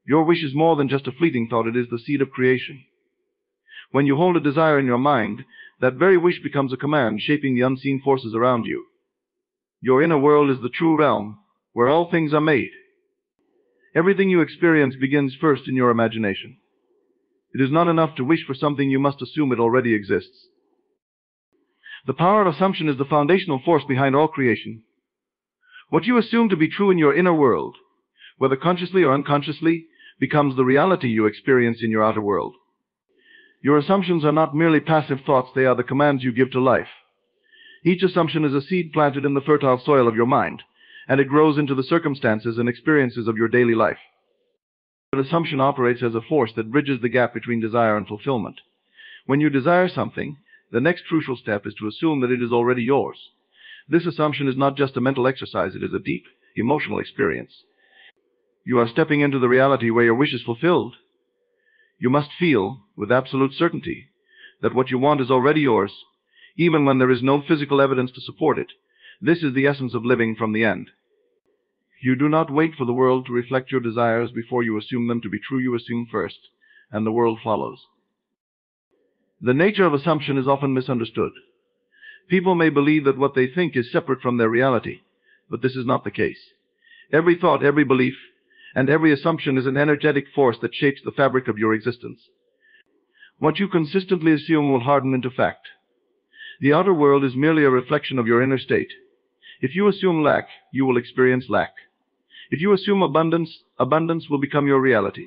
Your wish is more than just a fleeting thought, it is the seed of creation. When you hold a desire in your mind, that very wish becomes a command shaping the unseen forces around you. Your inner world is the true realm, where all things are made. Everything you experience begins first in your imagination. It is not enough to wish for something, you must assume it already exists. The power of assumption is the foundational force behind all creation. What you assume to be true in your inner world, whether consciously or unconsciously, becomes the reality you experience in your outer world. Your assumptions are not merely passive thoughts, they are the commands you give to life. Each assumption is a seed planted in the fertile soil of your mind, and it grows into the circumstances and experiences of your daily life. An assumption operates as a force that bridges the gap between desire and fulfillment. When you desire something, the next crucial step is to assume that it is already yours. This assumption is not just a mental exercise, it is a deep, emotional experience. You are stepping into the reality where your wish is fulfilled. You must feel, with absolute certainty, that what you want is already yours, even when there is no physical evidence to support it. This is the essence of living from the end. You do not wait for the world to reflect your desires before you assume them to be true. You assume first, and the world follows. The nature of assumption is often misunderstood. People may believe that what they think is separate from their reality, but this is not the case. Every thought, every belief, and every assumption is an energetic force that shapes the fabric of your existence. What you consistently assume will harden into fact. The outer world is merely a reflection of your inner state. If you assume lack, you will experience lack. If you assume abundance, abundance will become your reality.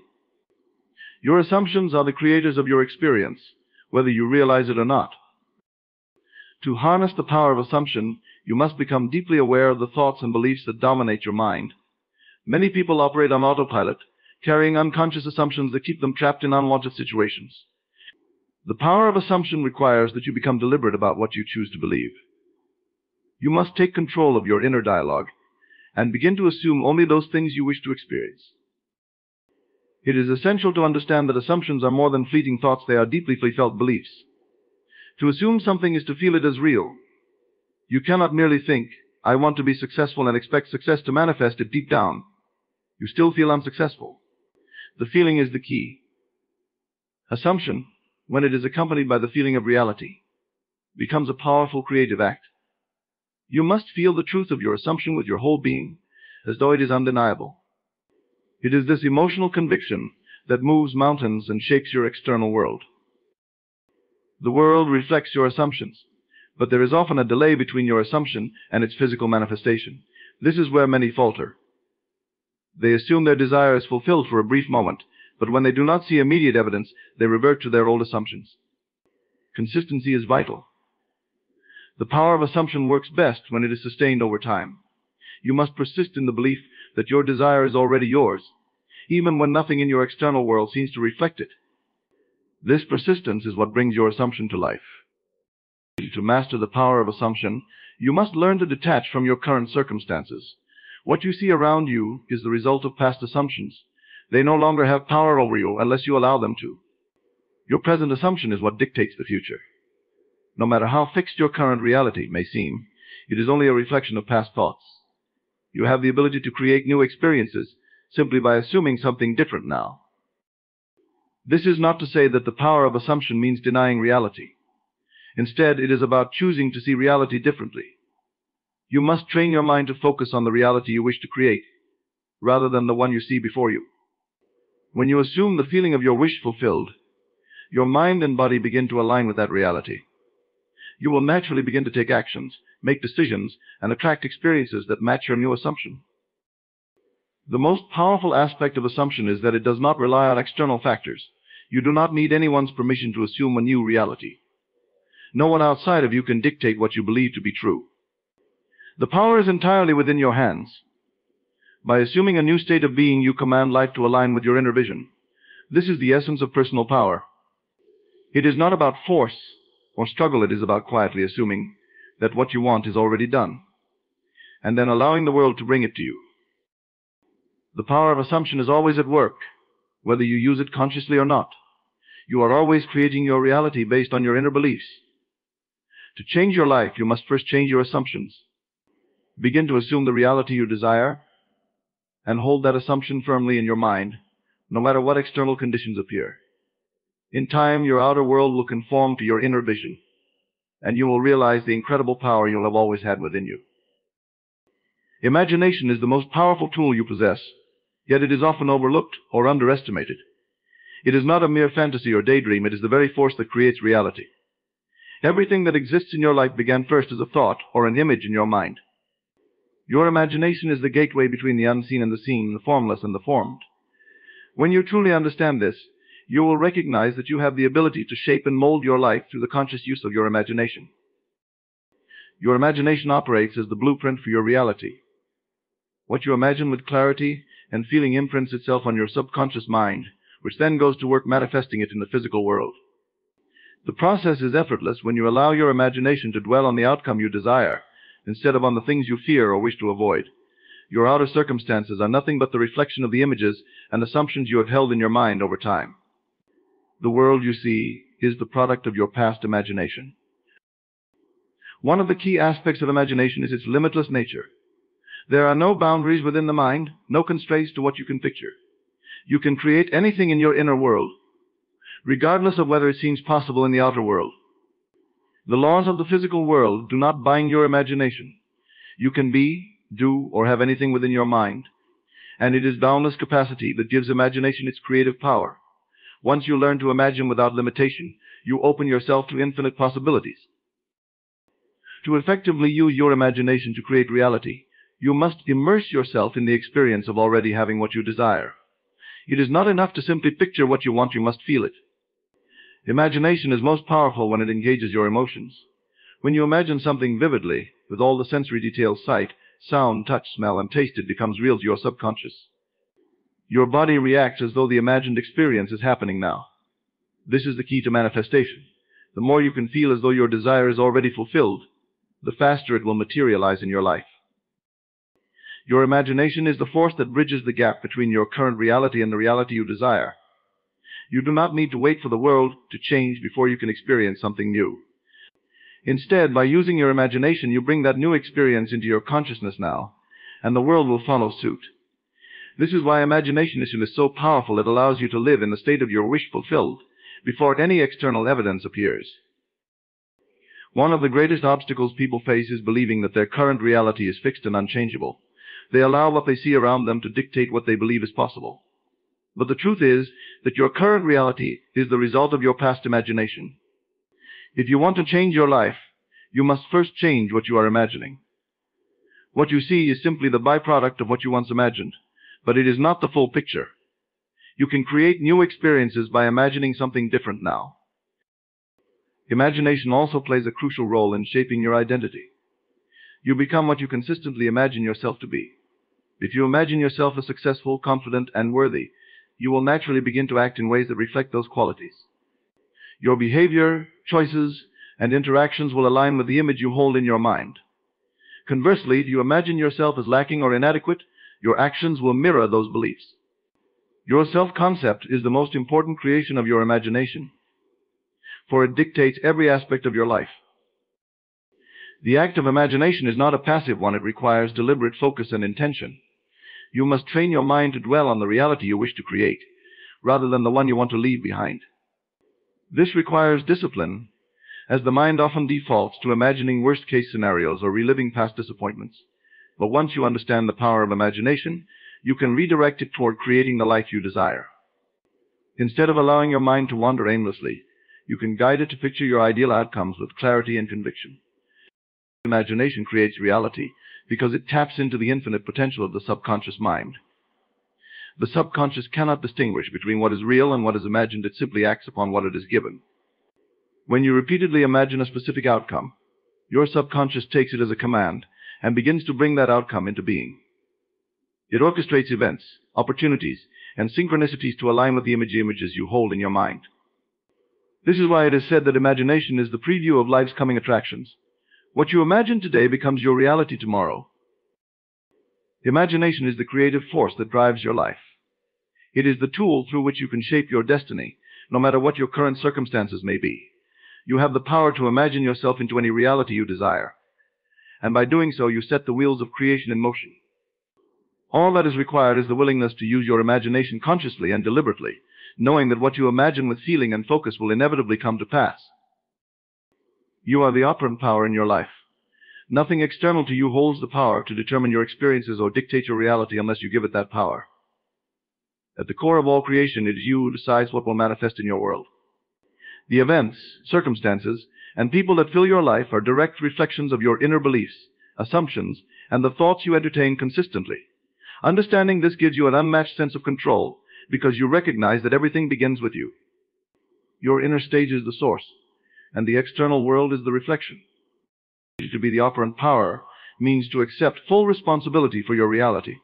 Your assumptions are the creators of your experience, whether you realize it or not. To harness the power of assumption, you must become deeply aware of the thoughts and beliefs that dominate your mind. Many people operate on autopilot, carrying unconscious assumptions that keep them trapped in unwanted situations. The power of assumption requires that you become deliberate about what you choose to believe. You must take control of your inner dialogue and begin to assume only those things you wish to experience. It is essential to understand that assumptions are more than fleeting thoughts, they are deeply felt beliefs. To assume something is to feel it as real. You cannot merely think, I want to be successful, and expect success to manifest it deep down. You still feel unsuccessful. The feeling is the key. Assumption, when it is accompanied by the feeling of reality, becomes a powerful creative act. You must feel the truth of your assumption with your whole being, as though it is undeniable. It is this emotional conviction that moves mountains and shapes your external world. The world reflects your assumptions, but there is often a delay between your assumption and its physical manifestation. This is where many falter. They assume their desire is fulfilled for a brief moment, but when they do not see immediate evidence, they revert to their old assumptions. Consistency is vital. The power of assumption works best when it is sustained over time. You must persist in the belief that your desire is already yours, even when nothing in your external world seems to reflect it. This persistence is what brings your assumption to life. To master the power of assumption, you must learn to detach from your current circumstances. What you see around you is the result of past assumptions. They no longer have power over you unless you allow them to. Your present assumption is what dictates the future. No matter how fixed your current reality may seem, it is only a reflection of past thoughts. You have the ability to create new experiences simply by assuming something different now. This is not to say that the power of assumption means denying reality. Instead, it is about choosing to see reality differently. You must train your mind to focus on the reality you wish to create, rather than the one you see before you. When you assume the feeling of your wish fulfilled, your mind and body begin to align with that reality. You will naturally begin to take actions, make decisions, and attract experiences that match your new assumption. The most powerful aspect of assumption is that it does not rely on external factors. You do not need anyone's permission to assume a new reality. No one outside of you can dictate what you believe to be true. The power is entirely within your hands. By assuming a new state of being, you command life to align with your inner vision. This is the essence of personal power. It is not about force or struggle, it is about quietly assuming that what you want is already done, and then allowing the world to bring it to you. The power of assumption is always at work, whether you use it consciously or not. You are always creating your reality based on your inner beliefs. To change your life, you must first change your assumptions. Begin to assume the reality you desire, and hold that assumption firmly in your mind, no matter what external conditions appear. In time, your outer world will conform to your inner vision, and you will realize the incredible power you'll have always had within you. Imagination is the most powerful tool you possess, yet it is often overlooked or underestimated. It is not a mere fantasy or daydream, it is the very force that creates reality. Everything that exists in your life began first as a thought or an image in your mind. Your imagination is the gateway between the unseen and the seen, the formless and the formed. When you truly understand this, you will recognize that you have the ability to shape and mold your life through the conscious use of your imagination. Your imagination operates as the blueprint for your reality. What you imagine with clarity and feeling imprints itself on your subconscious mind, which then goes to work manifesting it in the physical world. The process is effortless when you allow your imagination to dwell on the outcome you desire, instead of on the things you fear or wish to avoid. Your outer circumstances are nothing but the reflection of the images and assumptions you have held in your mind over time. The world you see is the product of your past imagination. One of the key aspects of imagination is its limitless nature. There are no boundaries within the mind, no constraints to what you can picture. You can create anything in your inner world, regardless of whether it seems possible in the outer world. The laws of the physical world do not bind your imagination. You can be, do, or have anything within your mind, and it is boundless capacity that gives imagination its creative power. Once you learn to imagine without limitation, you open yourself to infinite possibilities. To effectively use your imagination to create reality, you must immerse yourself in the experience of already having what you desire. It is not enough to simply picture what you want, you must feel it. Imagination is most powerful when it engages your emotions. When you imagine something vividly, with all the sensory details, sight, sound, touch, smell, and taste, it becomes real to your subconscious. Your body reacts as though the imagined experience is happening now. This is the key to manifestation. The more you can feel as though your desire is already fulfilled, the faster it will materialize in your life. Your imagination is the force that bridges the gap between your current reality and the reality you desire. You do not need to wait for the world to change before you can experience something new. Instead, by using your imagination, you bring that new experience into your consciousness now, and the world will follow suit. This is why imagination is so powerful. It allows you to live in the state of your wish fulfilled before any external evidence appears. One of the greatest obstacles people face is believing that their current reality is fixed and unchangeable. They allow what they see around them to dictate what they believe is possible. But the truth is that your current reality is the result of your past imagination. If you want to change your life, you must first change what you are imagining. What you see is simply the byproduct of what you once imagined, but it is not the full picture. You can create new experiences by imagining something different now. Imagination also plays a crucial role in shaping your identity. You become what you consistently imagine yourself to be. If you imagine yourself as successful, confident, and worthy, you will naturally begin to act in ways that reflect those qualities. Your behavior, choices, and interactions will align with the image you hold in your mind. Conversely, if you imagine yourself as lacking or inadequate, your actions will mirror those beliefs. Your self-concept is the most important creation of your imagination, for it dictates every aspect of your life. The act of imagination is not a passive one. It requires deliberate focus and intention. You must train your mind to dwell on the reality you wish to create, rather than the one you want to leave behind. This requires discipline, as the mind often defaults to imagining worst-case scenarios or reliving past disappointments. But once you understand the power of imagination, you can redirect it toward creating the life you desire. Instead of allowing your mind to wander aimlessly, you can guide it to picture your ideal outcomes with clarity and conviction. Imagination creates reality because it taps into the infinite potential of the subconscious mind. The subconscious cannot distinguish between what is real and what is imagined. It simply acts upon what it is given. When you repeatedly imagine a specific outcome, your subconscious takes it as a command and begins to bring that outcome into being. It orchestrates events, opportunities, and synchronicities to align with the images you hold in your mind. This is why it is said that imagination is the preview of life's coming attractions. What you imagine today becomes your reality tomorrow. Imagination is the creative force that drives your life. It is the tool through which you can shape your destiny, no matter what your current circumstances may be. You have the power to imagine yourself into any reality you desire, and by doing so, you set the wheels of creation in motion. All that is required is the willingness to use your imagination consciously and deliberately, knowing that what you imagine with feeling and focus will inevitably come to pass. You are the operant power in your life. Nothing external to you holds the power to determine your experiences or dictate your reality unless you give it that power. At the core of all creation, it is you who decides what will manifest in your world. The events, circumstances, and people that fill your life are direct reflections of your inner beliefs, assumptions, and the thoughts you entertain consistently. Understanding this gives you an unmatched sense of control because you recognize that everything begins with you. Your inner stage is the source, and the external world is the reflection. To be the operant power means to accept full responsibility for your reality.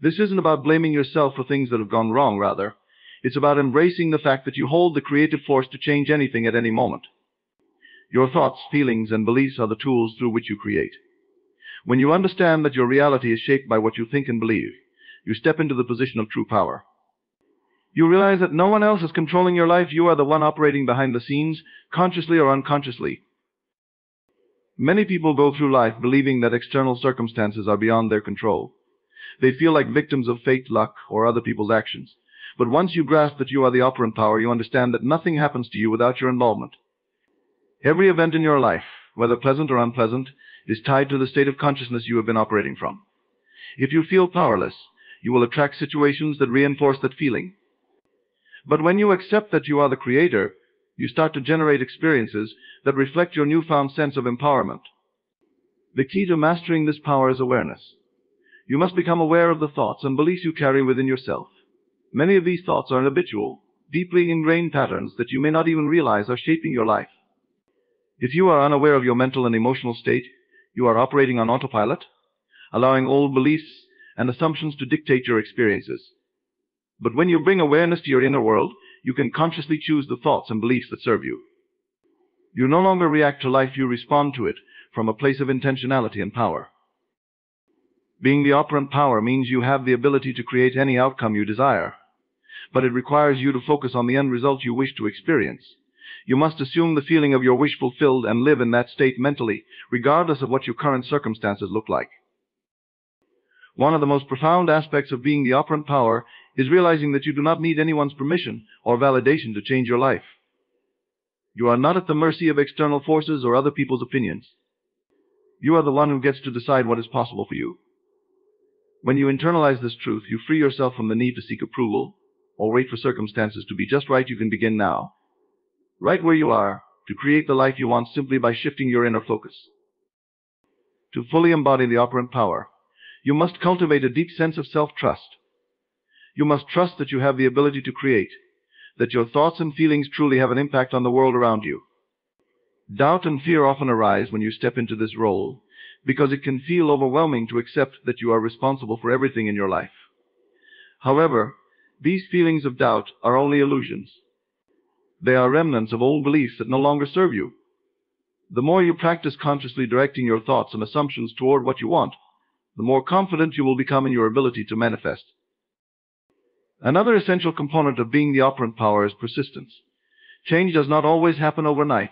This isn't about blaming yourself for things that have gone wrong, rather. It's about embracing the fact that you hold the creative force to change anything at any moment. Your thoughts, feelings, and beliefs are the tools through which you create. When you understand that your reality is shaped by what you think and believe, you step into the position of true power. You realize that no one else is controlling your life. You are the one operating behind the scenes, consciously or unconsciously. Many people go through life believing that external circumstances are beyond their control. They feel like victims of fate, luck, or other people's actions. But once you grasp that you are the operant power, you understand that nothing happens to you without your involvement. Every event in your life, whether pleasant or unpleasant, is tied to the state of consciousness you have been operating from. If you feel powerless, you will attract situations that reinforce that feeling. But when you accept that you are the creator, you start to generate experiences that reflect your newfound sense of empowerment. The key to mastering this power is awareness. You must become aware of the thoughts and beliefs you carry within yourself. Many of these thoughts are habitual, deeply ingrained patterns that you may not even realize are shaping your life. If you are unaware of your mental and emotional state, you are operating on autopilot, allowing old beliefs and assumptions to dictate your experiences. But when you bring awareness to your inner world, you can consciously choose the thoughts and beliefs that serve you. You no longer react to life, you respond to it from a place of intentionality and power. Being the operant power means you have the ability to create any outcome you desire, but it requires you to focus on the end result you wish to experience. You must assume the feeling of your wish fulfilled and live in that state mentally, regardless of what your current circumstances look like. One of the most profound aspects of being the operant power is realizing that you do not need anyone's permission or validation to change your life. You are not at the mercy of external forces or other people's opinions. You are the one who gets to decide what is possible for you. When you internalize this truth, you free yourself from the need to seek approval or wait for circumstances to be just right. You can begin now, right where you are, to create the life you want simply by shifting your inner focus. To fully embody the operant power, you must cultivate a deep sense of self-trust. You must trust that you have the ability to create, that your thoughts and feelings truly have an impact on the world around you. Doubt and fear often arise when you step into this role, because it can feel overwhelming to accept that you are responsible for everything in your life. However, these feelings of doubt are only illusions. They are remnants of old beliefs that no longer serve you. The more you practice consciously directing your thoughts and assumptions toward what you want, the more confident you will become in your ability to manifest. Another essential component of being the operant power is persistence. Change does not always happen overnight,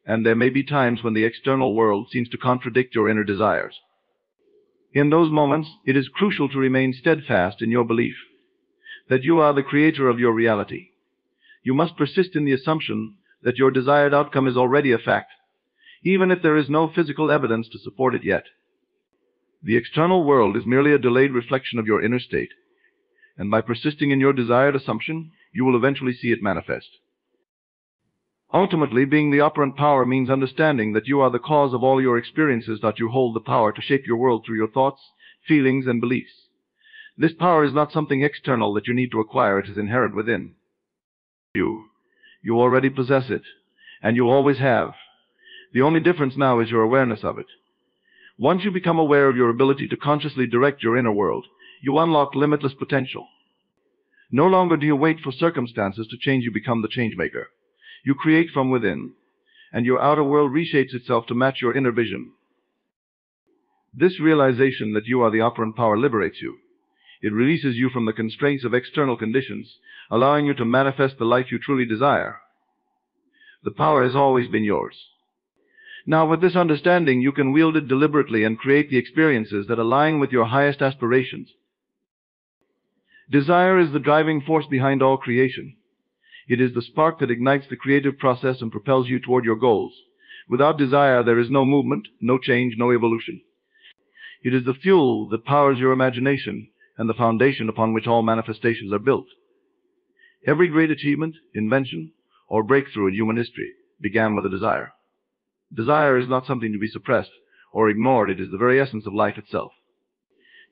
and there may be times when the external world seems to contradict your inner desires. In those moments, it is crucial to remain steadfast in your belief that you are the creator of your reality. You must persist in the assumption that your desired outcome is already a fact, even if there is no physical evidence to support it yet. The external world is merely a delayed reflection of your inner state, and by persisting in your desired assumption, you will eventually see it manifest. Ultimately, being the operant power means understanding that you are the cause of all your experiences, that you hold the power to shape your world through your thoughts, feelings, and beliefs. This power is not something external that you need to acquire. It is inherent within you. You already possess it, and you always have. The only difference now is your awareness of it. Once you become aware of your ability to consciously direct your inner world, you unlock limitless potential. No longer do you wait for circumstances to change, you become the change maker. You create from within, and your outer world reshapes itself to match your inner vision. This realization that you are the operant power liberates you. It releases you from the constraints of external conditions, allowing you to manifest the life you truly desire. The power has always been yours. Now, with this understanding, you can wield it deliberately and create the experiences that align with your highest aspirations. Desire is the driving force behind all creation. It is the spark that ignites the creative process and propels you toward your goals. Without desire, there is no movement, no change, no evolution. It is the fuel that powers your imagination and the foundation upon which all manifestations are built. Every great achievement, invention, or breakthrough in human history began with a desire. Desire is not something to be suppressed or ignored. It is the very essence of life itself.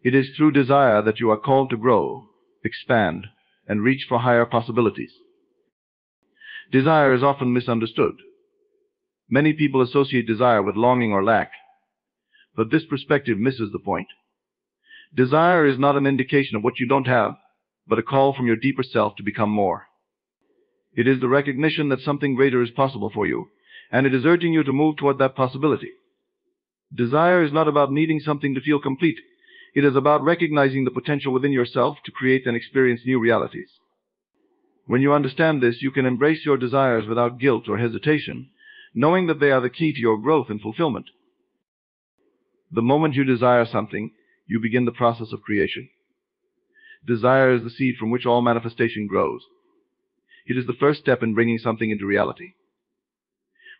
It is through desire that you are called to grow, expand, and reach for higher possibilities. Desire is often misunderstood. Many people associate desire with longing or lack, but this perspective misses the point. Desire is not an indication of what you don't have, but a call from your deeper self to become more. It is the recognition that something greater is possible for you, and it is urging you to move toward that possibility. Desire is not about needing something to feel complete. It is about recognizing the potential within yourself to create and experience new realities. When you understand this, you can embrace your desires without guilt or hesitation, knowing that they are the key to your growth and fulfillment. The moment you desire something, you begin the process of creation. Desire is the seed from which all manifestation grows. It is the first step in bringing something into reality.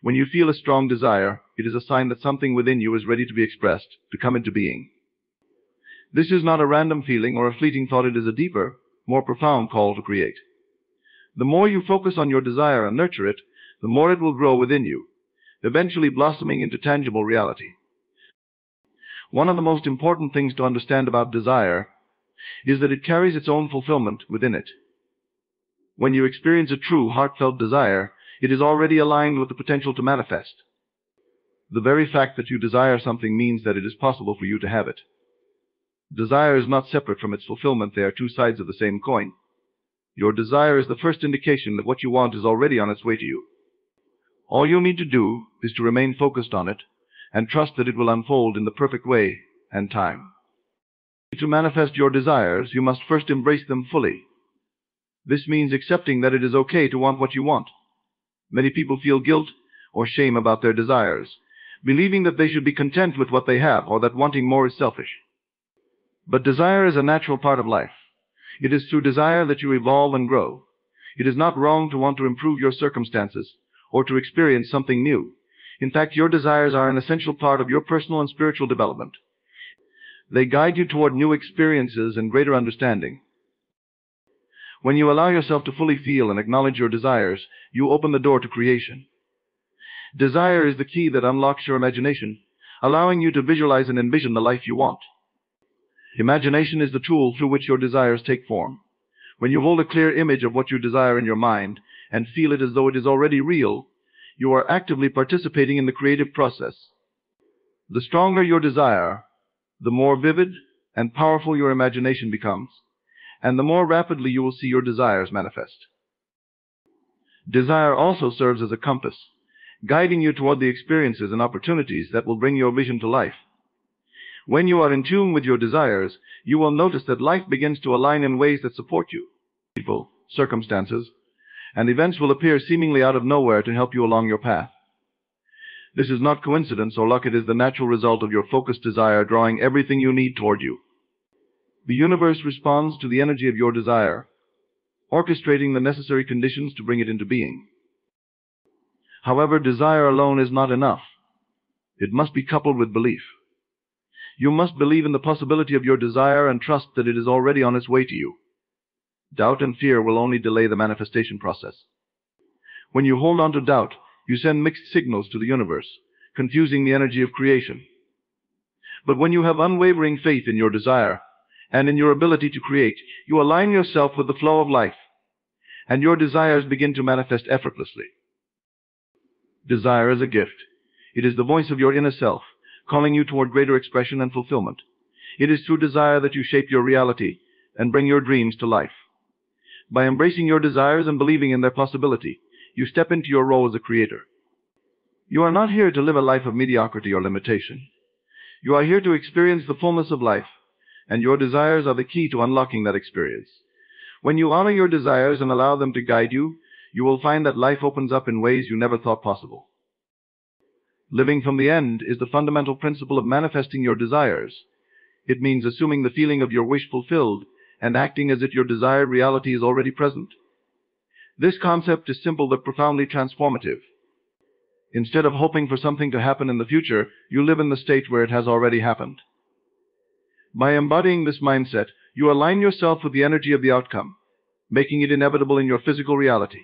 When you feel a strong desire, it is a sign that something within you is ready to be expressed, to come into being. This is not a random feeling or a fleeting thought. It is a deeper, more profound call to create. The more you focus on your desire and nurture it, the more it will grow within you, eventually blossoming into tangible reality. One of the most important things to understand about desire is that it carries its own fulfillment within it. When you experience a true, heartfelt desire, it is already aligned with the potential to manifest. The very fact that you desire something means that it is possible for you to have it. Desire is not separate from its fulfillment. They are two sides of the same coin. Your desire is the first indication that what you want is already on its way to you. All you need to do is to remain focused on it and trust that it will unfold in the perfect way and time. To manifest your desires, you must first embrace them fully. This means accepting that it is okay to want what you want. Many people feel guilt or shame about their desires, believing that they should be content with what they have or that wanting more is selfish. But desire is a natural part of life. It is through desire that you evolve and grow. It is not wrong to want to improve your circumstances or to experience something new. In fact, your desires are an essential part of your personal and spiritual development. They guide you toward new experiences and greater understanding. When you allow yourself to fully feel and acknowledge your desires, you open the door to creation. Desire is the key that unlocks your imagination, allowing you to visualize and envision the life you want. Imagination is the tool through which your desires take form. When you hold a clear image of what you desire in your mind and feel it as though it is already real, you are actively participating in the creative process. The stronger your desire, the more vivid and powerful your imagination becomes, and the more rapidly you will see your desires manifest. Desire also serves as a compass, guiding you toward the experiences and opportunities that will bring your vision to life. When you are in tune with your desires, you will notice that life begins to align in ways that support you. People, circumstances, and events will appear seemingly out of nowhere to help you along your path. This is not coincidence or luck. It is the natural result of your focused desire drawing everything you need toward you. The universe responds to the energy of your desire, orchestrating the necessary conditions to bring it into being. However, desire alone is not enough. It must be coupled with belief. You must believe in the possibility of your desire and trust that it is already on its way to you. Doubt and fear will only delay the manifestation process. When you hold on to doubt, you send mixed signals to the universe, confusing the energy of creation. But when you have unwavering faith in your desire and in your ability to create, you align yourself with the flow of life, and your desires begin to manifest effortlessly. Desire is a gift. It is the voice of your inner self, calling you toward greater expression and fulfillment. It is through desire that you shape your reality and bring your dreams to life. By embracing your desires and believing in their possibility, you step into your role as a creator. You are not here to live a life of mediocrity or limitation. You are here to experience the fullness of life, and your desires are the key to unlocking that experience. When you honor your desires and allow them to guide you, you will find that life opens up in ways you never thought possible. Living from the end is the fundamental principle of manifesting your desires. It means assuming the feeling of your wish fulfilled and acting as if your desired reality is already present. This concept is simple but profoundly transformative. Instead of hoping for something to happen in the future, you live in the state where it has already happened. By embodying this mindset, you align yourself with the energy of the outcome, making it inevitable in your physical reality.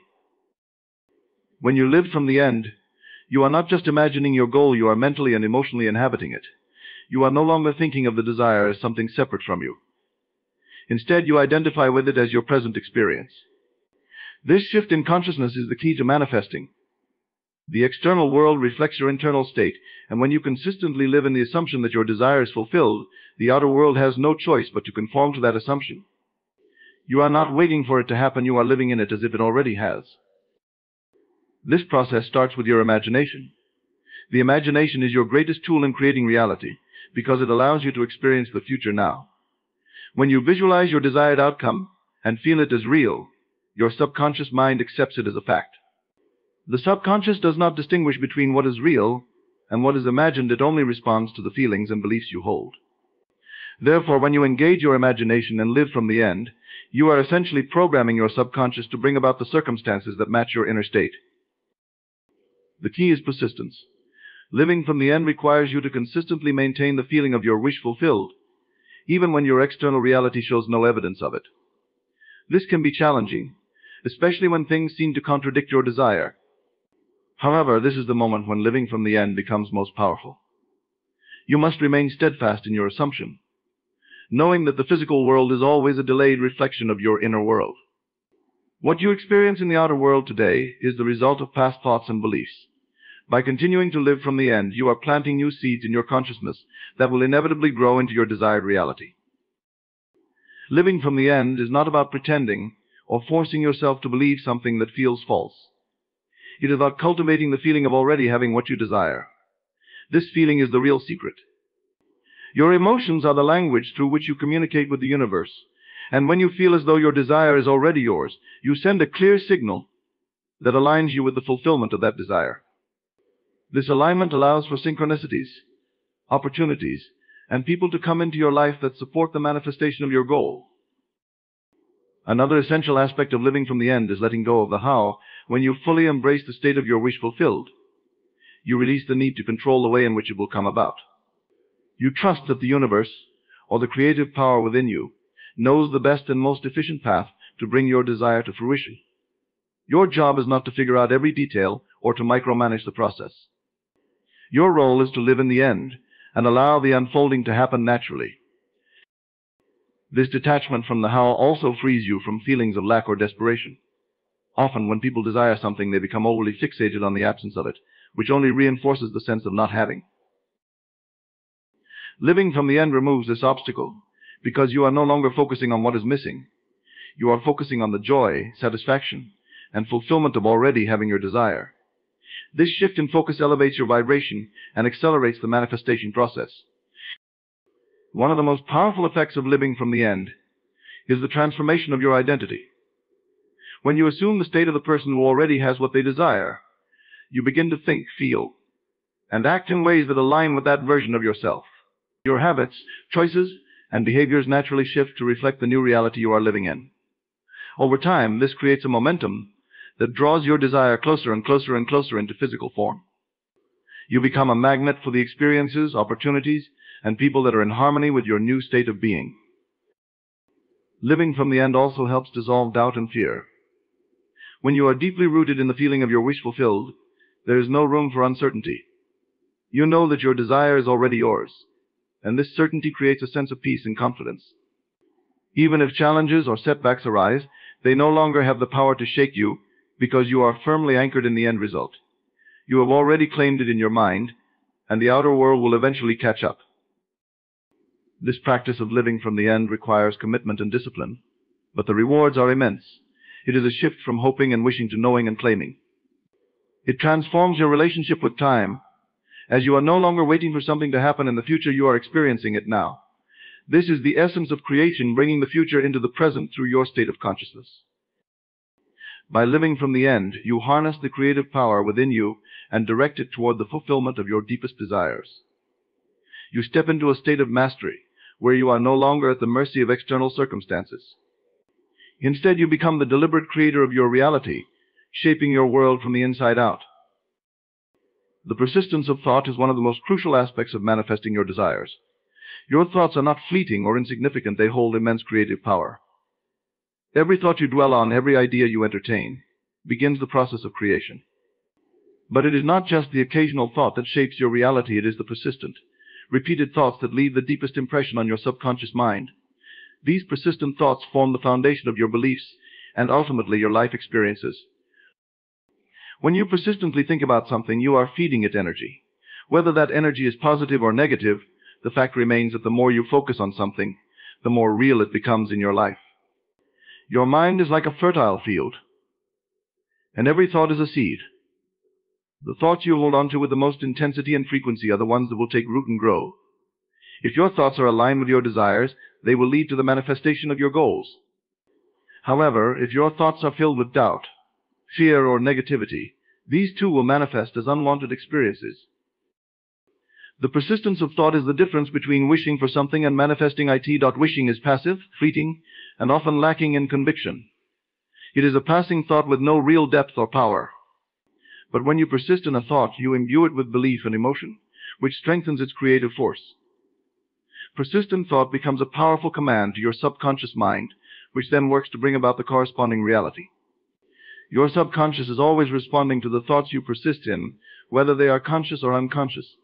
When you live from the end, you are not just imagining your goal, you are mentally and emotionally inhabiting it. You are no longer thinking of the desire as something separate from you. Instead, you identify with it as your present experience. This shift in consciousness is the key to manifesting. The external world reflects your internal state, and when you consistently live in the assumption that your desire is fulfilled, the outer world has no choice but to conform to that assumption. You are not waiting for it to happen, you are living in it as if it already has. This process starts with your imagination. The imagination is your greatest tool in creating reality, because it allows you to experience the future now. When you visualize your desired outcome and feel it as real, your subconscious mind accepts it as a fact. The subconscious does not distinguish between what is real and what is imagined, it only responds to the feelings and beliefs you hold. Therefore, when you engage your imagination and live from the end, you are essentially programming your subconscious to bring about the circumstances that match your inner state. The key is persistence. Living from the end requires you to consistently maintain the feeling of your wish fulfilled, even when your external reality shows no evidence of it. This can be challenging, especially when things seem to contradict your desire. However, this is the moment when living from the end becomes most powerful. You must remain steadfast in your assumption, knowing that the physical world is always a delayed reflection of your inner world. What you experience in the outer world today is the result of past thoughts and beliefs. By continuing to live from the end, you are planting new seeds in your consciousness that will inevitably grow into your desired reality. Living from the end is not about pretending or forcing yourself to believe something that feels false. It is about cultivating the feeling of already having what you desire. This feeling is the real secret. Your emotions are the language through which you communicate with the universe, and when you feel as though your desire is already yours, you send a clear signal that aligns you with the fulfillment of that desire. This alignment allows for synchronicities, opportunities, and people to come into your life that support the manifestation of your goal. Another essential aspect of living from the end is letting go of the how. When you fully embrace the state of your wish fulfilled, you release the need to control the way in which it will come about. You trust that the universe, or the creative power within you, knows the best and most efficient path to bring your desire to fruition. Your job is not to figure out every detail or to micromanage the process. Your role is to live in the end and allow the unfolding to happen naturally. This detachment from the how also frees you from feelings of lack or desperation. Often, when people desire something, they become overly fixated on the absence of it, which only reinforces the sense of not having. Living from the end removes this obstacle, because you are no longer focusing on what is missing. You are focusing on the joy, satisfaction, and fulfillment of already having your desire. This shift in focus elevates your vibration and accelerates the manifestation process. One of the most powerful effects of living from the end is the transformation of your identity. When you assume the state of the person who already has what they desire, you begin to think, feel, and act in ways that align with that version of yourself. Your habits, choices, and behaviors naturally shift to reflect the new reality you are living in. Over time, this creates a momentum that draws your desire closer and closer and closer into physical form. You become a magnet for the experiences, opportunities, and people that are in harmony with your new state of being. Living from the end also helps dissolve doubt and fear. When you are deeply rooted in the feeling of your wish fulfilled, there is no room for uncertainty. You know that your desire is already yours, and this certainty creates a sense of peace and confidence. Even if challenges or setbacks arise, they no longer have the power to shake you because you are firmly anchored in the end result. You have already claimed it in your mind, and the outer world will eventually catch up. This practice of living from the end requires commitment and discipline, but the rewards are immense. It is a shift from hoping and wishing to knowing and claiming. It transforms your relationship with time. As you are no longer waiting for something to happen in the future, you are experiencing it now. This is the essence of creation, bringing the future into the present through your state of consciousness. By living from the end, you harness the creative power within you and direct it toward the fulfillment of your deepest desires. You step into a state of mastery, where you are no longer at the mercy of external circumstances. Instead, you become the deliberate creator of your reality, shaping your world from the inside out. The persistence of thought is one of the most crucial aspects of manifesting your desires. Your thoughts are not fleeting or insignificant, they hold immense creative power. Every thought you dwell on, every idea you entertain, begins the process of creation. But it is not just the occasional thought that shapes your reality, it is the persistent, repeated thoughts that leave the deepest impression on your subconscious mind. These persistent thoughts form the foundation of your beliefs and ultimately your life experiences. When you persistently think about something, you are feeding it energy. Whether that energy is positive or negative, the fact remains that the more you focus on something, the more real it becomes in your life. Your mind is like a fertile field, and every thought is a seed. The thoughts you hold on to with the most intensity and frequency are the ones that will take root and grow. If your thoughts are aligned with your desires, they will lead to the manifestation of your goals. However, if your thoughts are filled with doubt, fear, or negativity, these too will manifest as unwanted experiences. The persistence of thought is the difference between wishing for something and manifesting it. Wishing is passive, fleeting, and often lacking in conviction. It is a passing thought with no real depth or power. But when you persist in a thought, you imbue it with belief and emotion, which strengthens its creative force. Persistent thought becomes a powerful command to your subconscious mind, which then works to bring about the corresponding reality. Your subconscious is always responding to the thoughts you persist in, whether they are conscious or unconscious.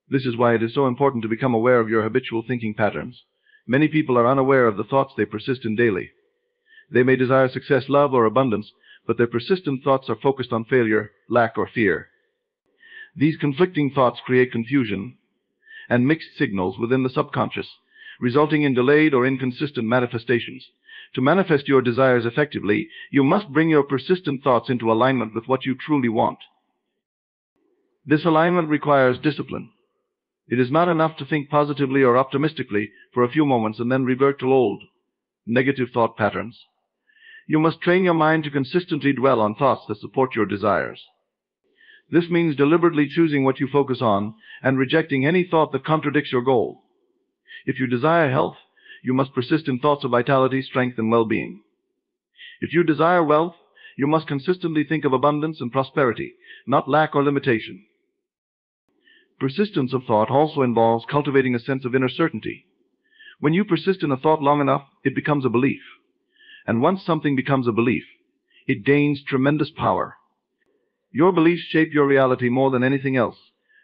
This is why it is so important to become aware of your habitual thinking patterns. Many people are unaware of the thoughts they persist in daily. They may desire success, love, or abundance, but their persistent thoughts are focused on failure, lack, or fear. These conflicting thoughts create confusion and mixed signals within the subconscious, resulting in delayed or inconsistent manifestations. To manifest your desires effectively, you must bring your persistent thoughts into alignment with what you truly want. This alignment requires discipline. It is not enough to think positively or optimistically for a few moments and then revert to old, negative thought patterns. You must train your mind to consistently dwell on thoughts that support your desires. This means deliberately choosing what you focus on and rejecting any thought that contradicts your goal. If you desire health, you must persist in thoughts of vitality, strength, and well-being. If you desire wealth, you must consistently think of abundance and prosperity, not lack or limitation. Persistence of thought also involves cultivating a sense of inner certainty. When you persist in a thought long enough, it becomes a belief. And once something becomes a belief, it gains tremendous power. Your beliefs shape your reality more than anything else,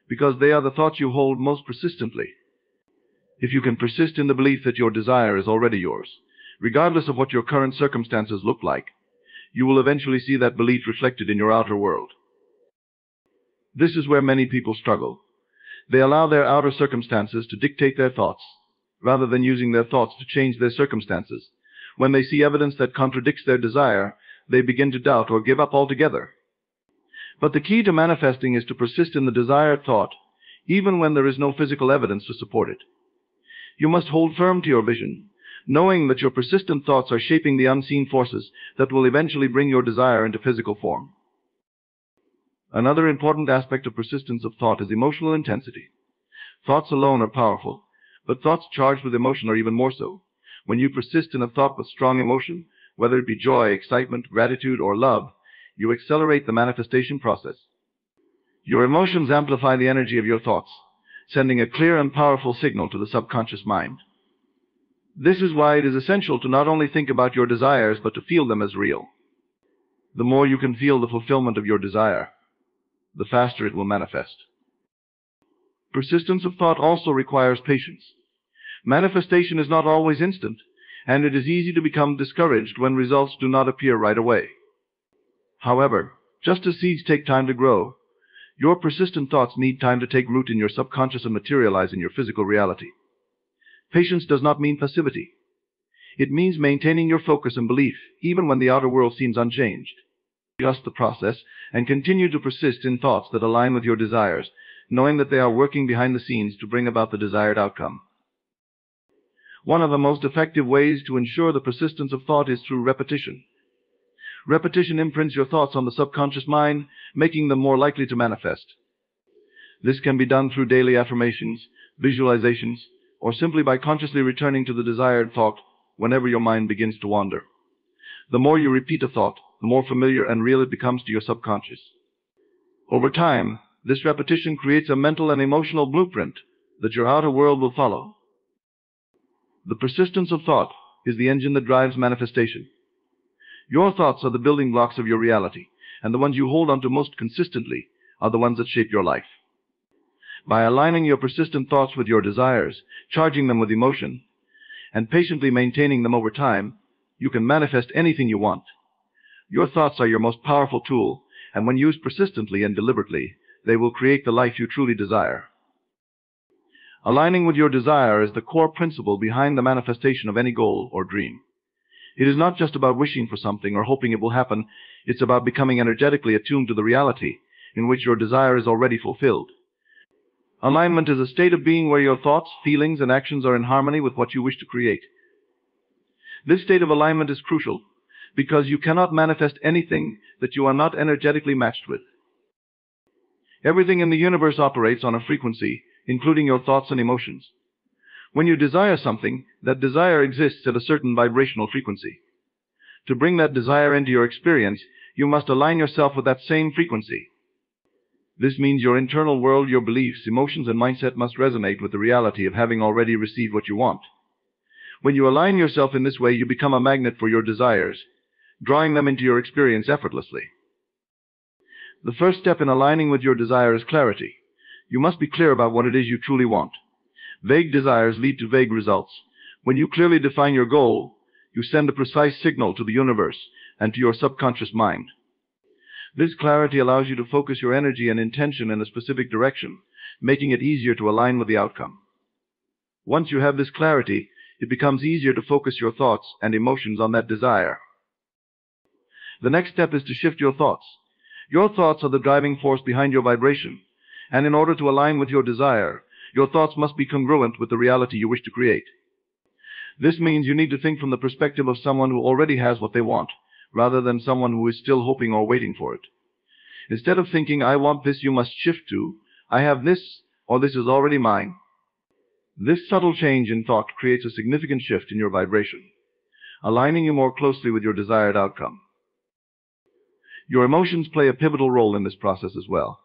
because they are the thoughts you hold most persistently. If you can persist in the belief that your desire is already yours, regardless of what your current circumstances look like, you will eventually see that belief reflected in your outer world. This is where many people struggle. They allow their outer circumstances to dictate their thoughts, rather than using their thoughts to change their circumstances. When they see evidence that contradicts their desire, they begin to doubt or give up altogether. But the key to manifesting is to persist in the desired thought, even when there is no physical evidence to support it. You must hold firm to your vision, knowing that your persistent thoughts are shaping the unseen forces that will eventually bring your desire into physical form. Another important aspect of persistence of thought is emotional intensity. Thoughts alone are powerful, but thoughts charged with emotion are even more so. When you persist in a thought with strong emotion, whether it be joy, excitement, gratitude, or love, you accelerate the manifestation process. Your emotions amplify the energy of your thoughts, sending a clear and powerful signal to the subconscious mind. This is why it is essential to not only think about your desires, but to feel them as real. The more you can feel the fulfillment of your desire, the faster it will manifest. Persistence of thought also requires patience. Manifestation is not always instant, and it is easy to become discouraged when results do not appear right away. However, just as seeds take time to grow, your persistent thoughts need time to take root in your subconscious and materialize in your physical reality. Patience does not mean passivity. It means maintaining your focus and belief, even when the outer world seems unchanged. Trust the process and continue to persist in thoughts that align with your desires, knowing that they are working behind the scenes to bring about the desired outcome. One of the most effective ways to ensure the persistence of thought is through repetition. Repetition imprints your thoughts on the subconscious mind, making them more likely to manifest. This can be done through daily affirmations, visualizations, or simply by consciously returning to the desired thought whenever your mind begins to wander. The more you repeat a thought, the more familiar and real it becomes to your subconscious. Over time, this repetition creates a mental and emotional blueprint that your outer world will follow. The persistence of thought is the engine that drives manifestation. Your thoughts are the building blocks of your reality, and the ones you hold onto most consistently are the ones that shape your life. By aligning your persistent thoughts with your desires, charging them with emotion, and patiently maintaining them over time, you can manifest anything you want. Your thoughts are your most powerful tool, and when used persistently and deliberately, they will create the life you truly desire. Aligning with your desire is the core principle behind the manifestation of any goal or dream. It is not just about wishing for something or hoping it will happen. It's about becoming energetically attuned to the reality in which your desire is already fulfilled. Alignment is a state of being where your thoughts, feelings, and actions are in harmony with what you wish to create. This state of alignment is crucial because you cannot manifest anything that you are not energetically matched with. Everything in the universe operates on a frequency, including your thoughts and emotions. When you desire something, that desire exists at a certain vibrational frequency. To bring that desire into your experience, you must align yourself with that same frequency. This means your internal world, your beliefs, emotions, and mindset must resonate with the reality of having already received what you want. When you align yourself in this way, you become a magnet for your desires, drawing them into your experience effortlessly. The first step in aligning with your desire is clarity. You must be clear about what it is you truly want. Vague desires lead to vague results. When you clearly define your goal, you send a precise signal to the universe and to your subconscious mind. This clarity allows you to focus your energy and intention in a specific direction, making it easier to align with the outcome. Once you have this clarity, it becomes easier to focus your thoughts and emotions on that desire. The next step is to shift your thoughts. Your thoughts are the driving force behind your vibration, and in order to align with your desire, your thoughts must be congruent with the reality you wish to create. This means you need to think from the perspective of someone who already has what they want, rather than someone who is still hoping or waiting for it. Instead of thinking, I want this, you must shift to, I have this, or this is already mine. This subtle change in thought creates a significant shift in your vibration, aligning you more closely with your desired outcome. Your emotions play a pivotal role in this process as well.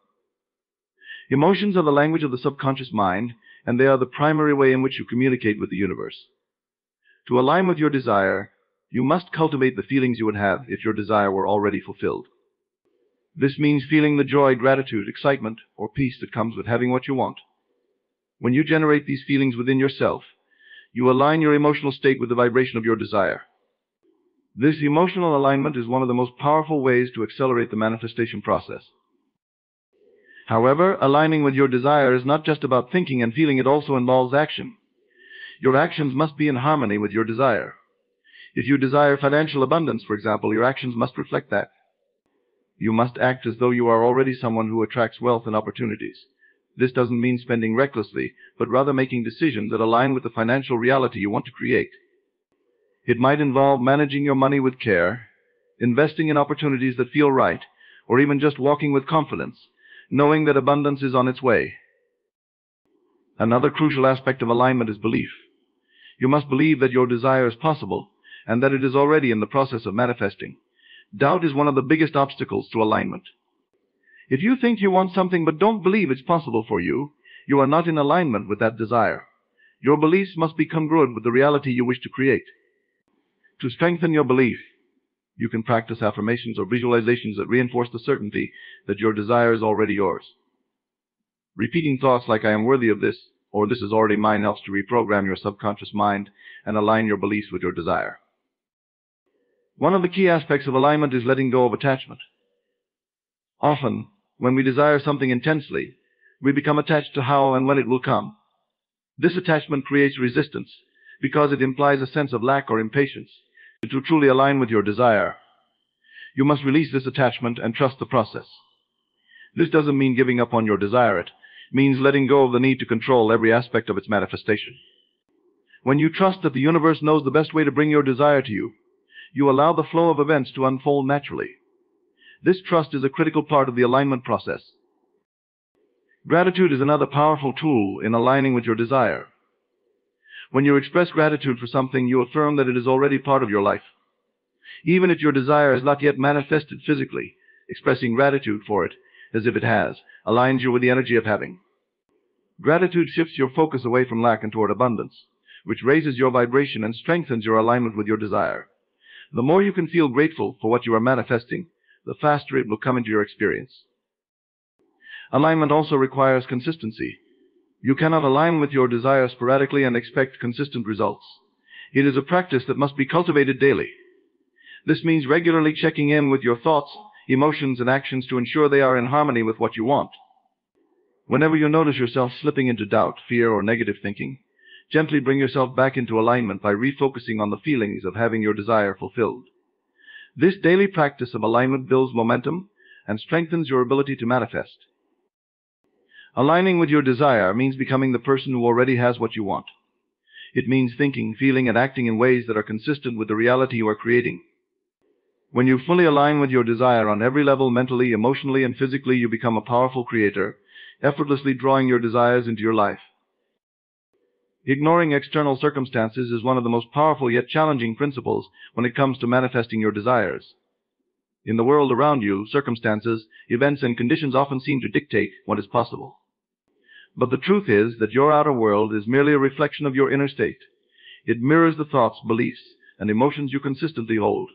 Emotions are the language of the subconscious mind, and they are the primary way in which you communicate with the universe. To align with your desire, you must cultivate the feelings you would have if your desire were already fulfilled. This means feeling the joy, gratitude, excitement, or peace that comes with having what you want. When you generate these feelings within yourself, you align your emotional state with the vibration of your desire. This emotional alignment is one of the most powerful ways to accelerate the manifestation process. However, aligning with your desire is not just about thinking and feeling, it also involves action. Your actions must be in harmony with your desire. If you desire financial abundance, for example, your actions must reflect that. You must act as though you are already someone who attracts wealth and opportunities. This doesn't mean spending recklessly, but rather making decisions that align with the financial reality you want to create. It might involve managing your money with care, investing in opportunities that feel right, or even just walking with confidence, knowing that abundance is on its way. Another crucial aspect of alignment is belief. You must believe that your desire is possible, and that it is already in the process of manifesting. Doubt is one of the biggest obstacles to alignment. If you think you want something but don't believe it's possible for you, you are not in alignment with that desire. Your beliefs must be congruent with the reality you wish to create. To strengthen your belief, you can practice affirmations or visualizations that reinforce the certainty that your desire is already yours. Repeating thoughts like I am worthy of this, or this is already mine, helps to reprogram your subconscious mind and align your beliefs with your desire. One of the key aspects of alignment is letting go of attachment. Often, when we desire something intensely, we become attached to how and when it will come. This attachment creates resistance because it implies a sense of lack or impatience. To truly align with your desire, you must release this attachment and trust the process. This doesn't mean giving up on your desire. It means letting go of the need to control every aspect of its manifestation. When you trust that the universe knows the best way to bring your desire to you, You allow the flow of events to unfold naturally. This trust is a critical part of the alignment process. Gratitude is another powerful tool in aligning with your desire. When you express gratitude for something, you affirm that it is already part of your life. Even if your desire is not yet manifested physically, expressing gratitude for it, as if it has, aligns you with the energy of having. Gratitude shifts your focus away from lack and toward abundance, which raises your vibration and strengthens your alignment with your desire. The more you can feel grateful for what you are manifesting, the faster it will come into your experience. Alignment also requires consistency. You cannot align with your desire sporadically and expect consistent results. It is a practice that must be cultivated daily. This means regularly checking in with your thoughts, emotions, and actions to ensure they are in harmony with what you want. Whenever you notice yourself slipping into doubt, fear, or negative thinking, gently bring yourself back into alignment by refocusing on the feelings of having your desire fulfilled. This daily practice of alignment builds momentum and strengthens your ability to manifest. Aligning with your desire means becoming the person who already has what you want. It means thinking, feeling, and acting in ways that are consistent with the reality you are creating. When you fully align with your desire on every level, mentally, emotionally, and physically, you become a powerful creator, effortlessly drawing your desires into your life. Ignoring external circumstances is one of the most powerful yet challenging principles when it comes to manifesting your desires. In the world around you, circumstances, events, and conditions often seem to dictate what is possible. But the truth is that your outer world is merely a reflection of your inner state. It mirrors the thoughts, beliefs, and emotions you consistently hold.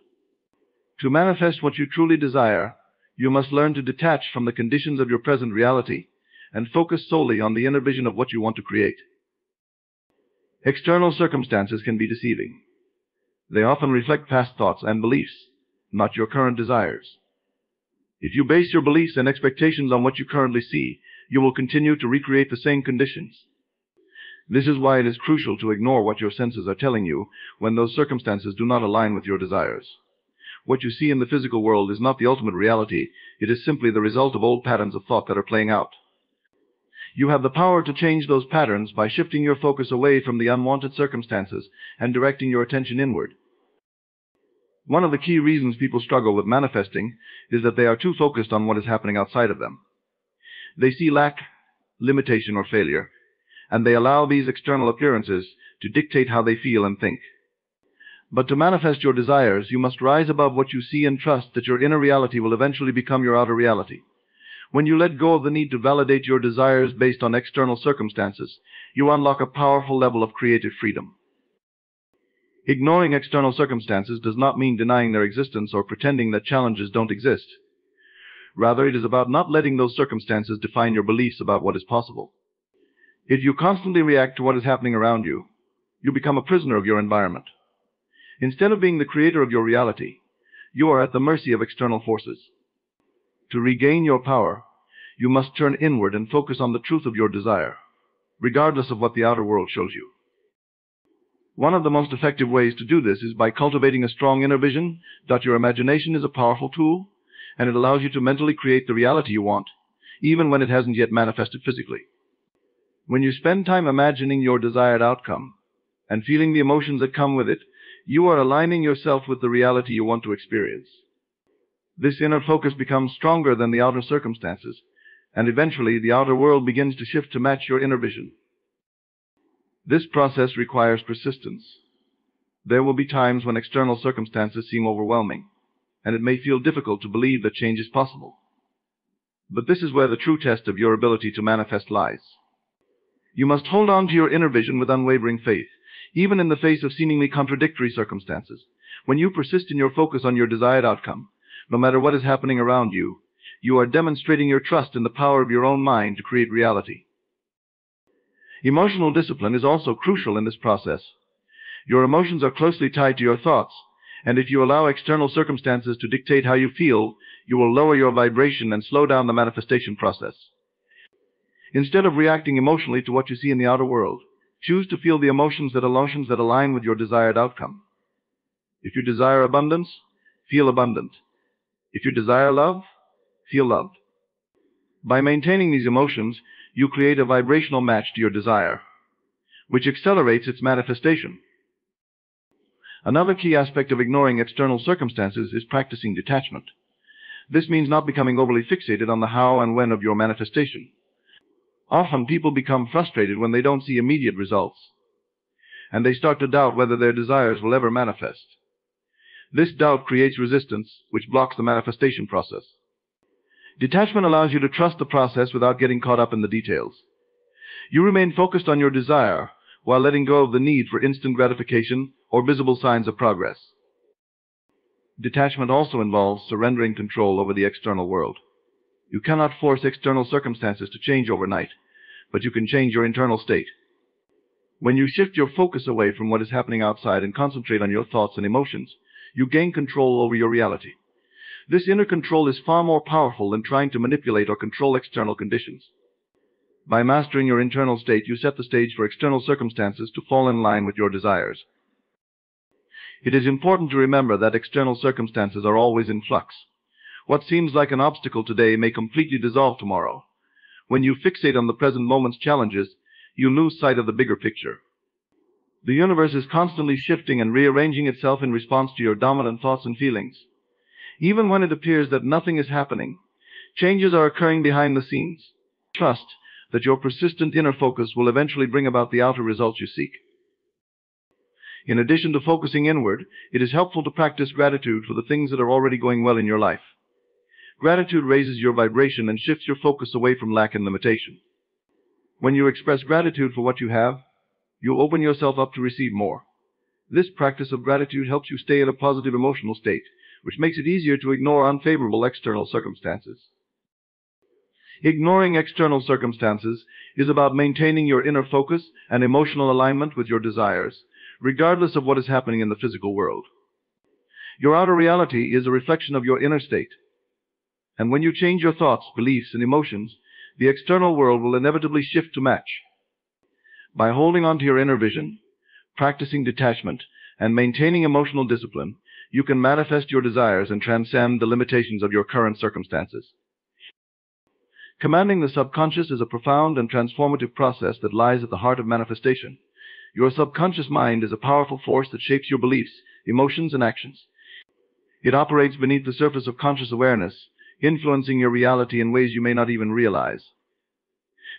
To manifest what you truly desire, you must learn to detach from the conditions of your present reality and focus solely on the inner vision of what you want to create. External circumstances can be deceiving. They often reflect past thoughts and beliefs, not your current desires. If you base your beliefs and expectations on what you currently see, you will continue to recreate the same conditions. This is why it is crucial to ignore what your senses are telling you when those circumstances do not align with your desires. What you see in the physical world is not the ultimate reality. It is simply the result of old patterns of thought that are playing out. You have the power to change those patterns by shifting your focus away from the unwanted circumstances and directing your attention inward. One of the key reasons people struggle with manifesting is that they are too focused on what is happening outside of them. They see lack, limitation, or failure, and they allow these external appearances to dictate how they feel and think. But to manifest your desires, you must rise above what you see and trust that your inner reality will eventually become your outer reality. When you let go of the need to validate your desires based on external circumstances, you unlock a powerful level of creative freedom. Ignoring external circumstances does not mean denying their existence or pretending that challenges don't exist. Rather, it is about not letting those circumstances define your beliefs about what is possible. If you constantly react to what is happening around you, you become a prisoner of your environment. Instead of being the creator of your reality, you are at the mercy of external forces. To regain your power, you must turn inward and focus on the truth of your desire, regardless of what the outer world shows you. One of the most effective ways to do this is by cultivating a strong inner vision. Your imagination is a powerful tool, and it allows you to mentally create the reality you want, even when it hasn't yet manifested physically. When you spend time imagining your desired outcome and feeling the emotions that come with it, you are aligning yourself with the reality you want to experience. This inner focus becomes stronger than the outer circumstances, and eventually the outer world begins to shift to match your inner vision. This process requires persistence. There will be times when external circumstances seem overwhelming, and it may feel difficult to believe that change is possible. But this is where the true test of your ability to manifest lies. You must hold on to your inner vision with unwavering faith, even in the face of seemingly contradictory circumstances. When you persist in your focus on your desired outcome, no matter what is happening around you, you are demonstrating your trust in the power of your own mind to create reality. Emotional discipline is also crucial in this process. Your emotions are closely tied to your thoughts, and if you allow external circumstances to dictate how you feel, you will lower your vibration and slow down the manifestation process. Instead of reacting emotionally to what you see in the outer world, choose to feel the emotions that align with your desired outcome. If you desire abundance, feel abundant. If you desire love, feel loved. By maintaining these emotions, you create a vibrational match to your desire, which accelerates its manifestation. Another key aspect of ignoring external circumstances is practicing detachment. This means not becoming overly fixated on the how and when of your manifestation. Often people become frustrated when they don't see immediate results, and they start to doubt whether their desires will ever manifest. This doubt creates resistance, which blocks the manifestation process. Detachment allows you to trust the process without getting caught up in the details. You remain focused on your desire while letting go of the need for instant gratification or visible signs of progress. Detachment also involves surrendering control over the external world. You cannot force external circumstances to change overnight, but you can change your internal state. When you shift your focus away from what is happening outside and concentrate on your thoughts and emotions, you gain control over your reality. This inner control is far more powerful than trying to manipulate or control external conditions. By mastering your internal state, you set the stage for external circumstances to fall in line with your desires. It is important to remember that external circumstances are always in flux. What seems like an obstacle today may completely dissolve tomorrow. When you fixate on the present moment's challenges, you lose sight of the bigger picture. The universe is constantly shifting and rearranging itself in response to your dominant thoughts and feelings. Even when it appears that nothing is happening, changes are occurring behind the scenes. Trust that your persistent inner focus will eventually bring about the outer results you seek. In addition to focusing inward, it is helpful to practice gratitude for the things that are already going well in your life. Gratitude raises your vibration and shifts your focus away from lack and limitation. When you express gratitude for what you have, you open yourself up to receive more. This practice of gratitude helps you stay in a positive emotional state, which makes it easier to ignore unfavorable external circumstances. Ignoring external circumstances is about maintaining your inner focus and emotional alignment with your desires, regardless of what is happening in the physical world. Your outer reality is a reflection of your inner state, and when you change your thoughts, beliefs, and emotions, the external world will inevitably shift to match. By holding on to your inner vision, practicing detachment, and maintaining emotional discipline, you can manifest your desires and transcend the limitations of your current circumstances. Commanding the subconscious is a profound and transformative process that lies at the heart of manifestation. Your subconscious mind is a powerful force that shapes your beliefs, emotions, and actions. It operates beneath the surface of conscious awareness, influencing your reality in ways you may not even realize.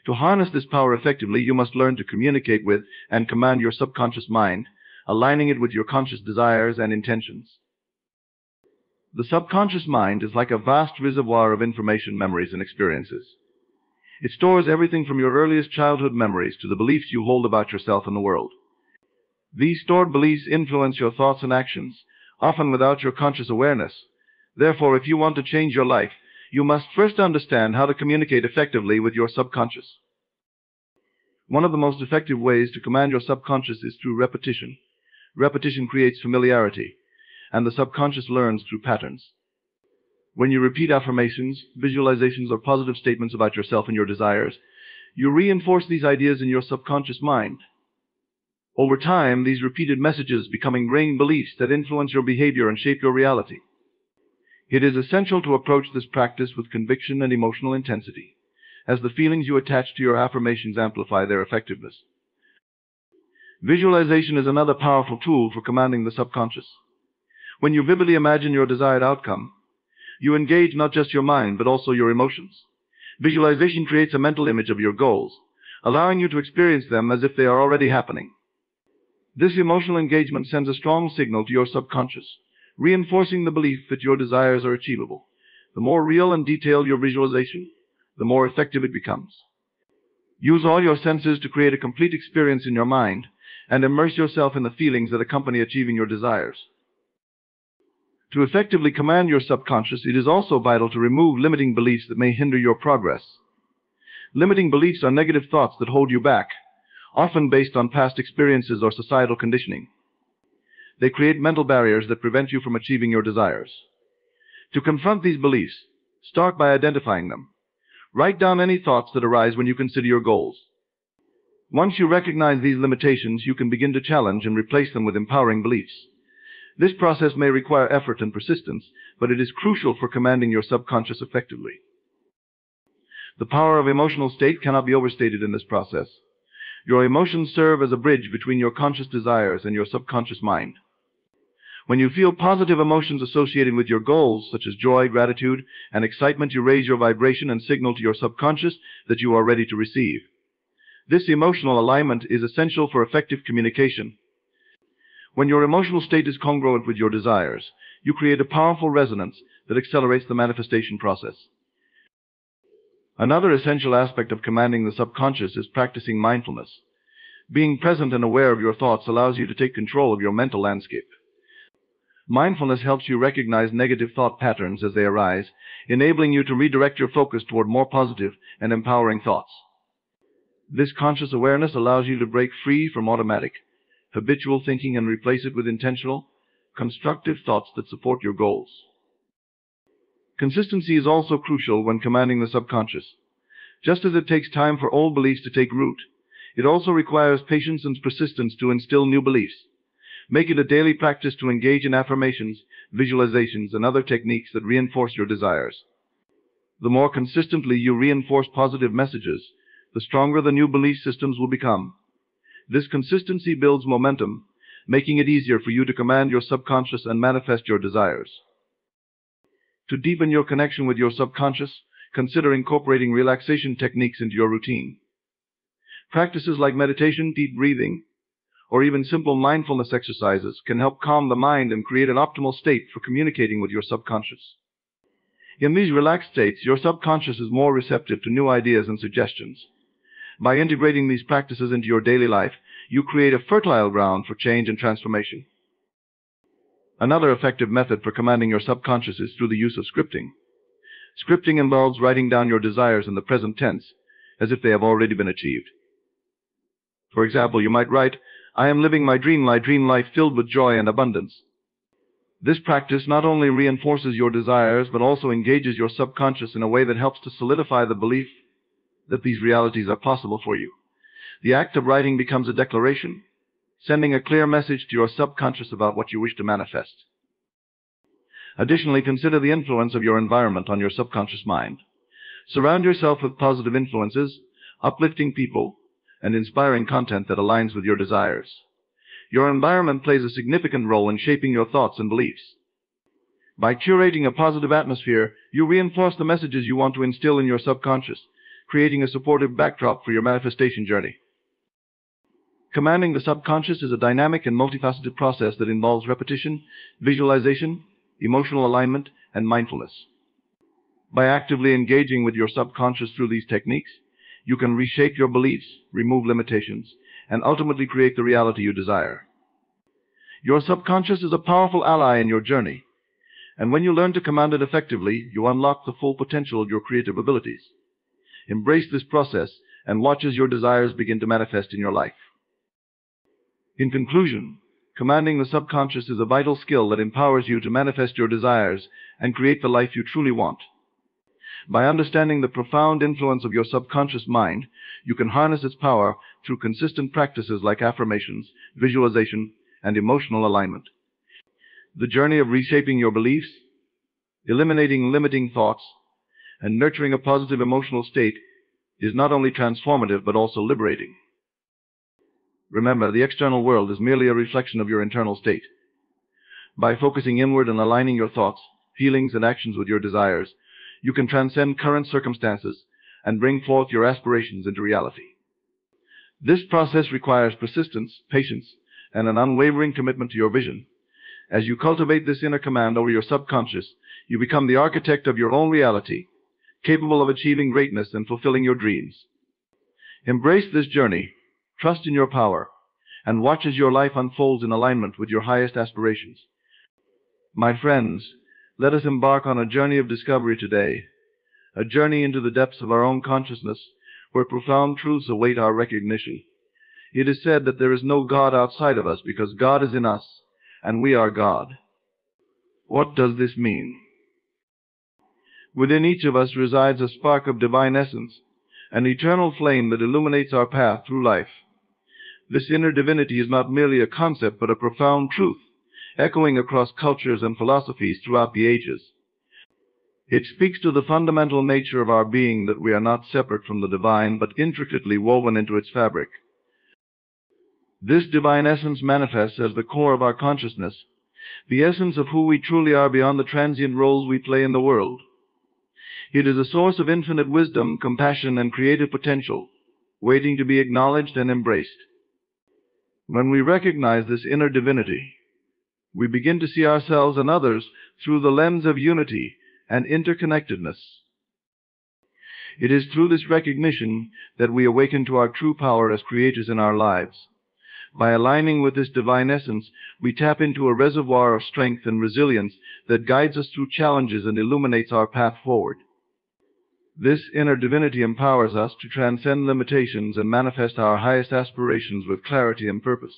To harness this power effectively, you must learn to communicate with and command your subconscious mind, aligning it with your conscious desires and intentions. The subconscious mind is like a vast reservoir of information, memories, and experiences. It stores everything from your earliest childhood memories to the beliefs you hold about yourself and the world. These stored beliefs influence your thoughts and actions, often without your conscious awareness. Therefore, if you want to change your life, you must first understand how to communicate effectively with your subconscious. One of the most effective ways to command your subconscious is through repetition. Repetition creates familiarity, and the subconscious learns through patterns. When you repeat affirmations, visualizations, or positive statements about yourself and your desires, you reinforce these ideas in your subconscious mind. Over time, these repeated messages become ingrained beliefs that influence your behavior and shape your reality. It is essential to approach this practice with conviction and emotional intensity, as the feelings you attach to your affirmations amplify their effectiveness. Visualization is another powerful tool for commanding the subconscious. When you vividly imagine your desired outcome, you engage not just your mind, but also your emotions. Visualization creates a mental image of your goals, allowing you to experience them as if they are already happening. This emotional engagement sends a strong signal to your subconscious, reinforcing the belief that your desires are achievable. The more real and detailed your visualization, the more effective it becomes. Use all your senses to create a complete experience in your mind and immerse yourself in the feelings that accompany achieving your desires. To effectively command your subconscious, it is also vital to remove limiting beliefs that may hinder your progress. Limiting beliefs are negative thoughts that hold you back, often based on past experiences or societal conditioning. They create mental barriers that prevent you from achieving your desires. To confront these beliefs, start by identifying them. Write down any thoughts that arise when you consider your goals. Once you recognize these limitations, you can begin to challenge and replace them with empowering beliefs. This process may require effort and persistence, but it is crucial for commanding your subconscious effectively. The power of emotional state cannot be overstated in this process. Your emotions serve as a bridge between your conscious desires and your subconscious mind. When you feel positive emotions associated with your goals, such as joy, gratitude, and excitement, you raise your vibration and signal to your subconscious that you are ready to receive. This emotional alignment is essential for effective communication. When your emotional state is congruent with your desires, you create a powerful resonance that accelerates the manifestation process. Another essential aspect of commanding the subconscious is practicing mindfulness. Being present and aware of your thoughts allows you to take control of your mental landscape. Mindfulness helps you recognize negative thought patterns as they arise, enabling you to redirect your focus toward more positive and empowering thoughts. This conscious awareness allows you to break free from automatic, habitual thinking and replace it with intentional, constructive thoughts that support your goals. Consistency is also crucial when commanding the subconscious. Just as it takes time for old beliefs to take root, it also requires patience and persistence to instill new beliefs. Make it a daily practice to engage in affirmations, visualizations, and other techniques that reinforce your desires. The more consistently you reinforce positive messages, the stronger the new belief systems will become. This consistency builds momentum, making it easier for you to command your subconscious and manifest your desires. To deepen your connection with your subconscious, consider incorporating relaxation techniques into your routine. Practices like meditation, deep breathing, or even simple mindfulness exercises can help calm the mind and create an optimal state for communicating with your subconscious. In these relaxed states, your subconscious is more receptive to new ideas and suggestions. By integrating these practices into your daily life, you create a fertile ground for change and transformation. Another effective method for commanding your subconscious is through the use of scripting. Scripting involves writing down your desires in the present tense, as if they have already been achieved. For example, you might write, "I am living my dream life filled with joy and abundance." This practice not only reinforces your desires, but also engages your subconscious in a way that helps to solidify the belief that these realities are possible for you. The act of writing becomes a declaration, sending a clear message to your subconscious about what you wish to manifest. Additionally, consider the influence of your environment on your subconscious mind. Surround yourself with positive influences, uplifting people, and inspiring content that aligns with your desires. Your environment plays a significant role in shaping your thoughts and beliefs. By curating a positive atmosphere, you reinforce the messages you want to instill in your subconscious, creating a supportive backdrop for your manifestation journey. Commanding the subconscious is a dynamic and multifaceted process that involves repetition, visualization, emotional alignment, and mindfulness. By actively engaging with your subconscious through these techniques, you can reshape your beliefs, remove limitations, and ultimately create the reality you desire. Your subconscious is a powerful ally in your journey, and when you learn to command it effectively, you unlock the full potential of your creative abilities. Embrace this process and watch as your desires begin to manifest in your life. In conclusion, commanding the subconscious is a vital skill that empowers you to manifest your desires and create the life you truly want. By understanding the profound influence of your subconscious mind, you can harness its power through consistent practices like affirmations, visualization, and emotional alignment. The journey of reshaping your beliefs, eliminating limiting thoughts, and nurturing a positive emotional state is not only transformative but also liberating. Remember, the external world is merely a reflection of your internal state. By focusing inward and aligning your thoughts, feelings, and actions with your desires, you can transcend current circumstances and bring forth your aspirations into reality. This process requires persistence, patience, and an unwavering commitment to your vision. As you cultivate this inner command over your subconscious, you become the architect of your own reality, capable of achieving greatness and fulfilling your dreams. Embrace this journey, trust in your power, and watch as your life unfolds in alignment with your highest aspirations. My friends, let us embark on a journey of discovery today, a journey into the depths of our own consciousness, where profound truths await our recognition. It is said that there is no God outside of us because God is in us, and we are God. What does this mean? Within each of us resides a spark of divine essence, an eternal flame that illuminates our path through life. This inner divinity is not merely a concept, but a profound truth, echoing across cultures and philosophies throughout the ages. It speaks to the fundamental nature of our being, that we are not separate from the divine, but intricately woven into its fabric. This divine essence manifests as the core of our consciousness, the essence of who we truly are beyond the transient roles we play in the world. It is a source of infinite wisdom, compassion, and creative potential, waiting to be acknowledged and embraced. When we recognize this inner divinity, we begin to see ourselves and others through the lens of unity and interconnectedness. It is through this recognition that we awaken to our true power as creators in our lives. By aligning with this divine essence, we tap into a reservoir of strength and resilience that guides us through challenges and illuminates our path forward. This inner divinity empowers us to transcend limitations and manifest our highest aspirations with clarity and purpose.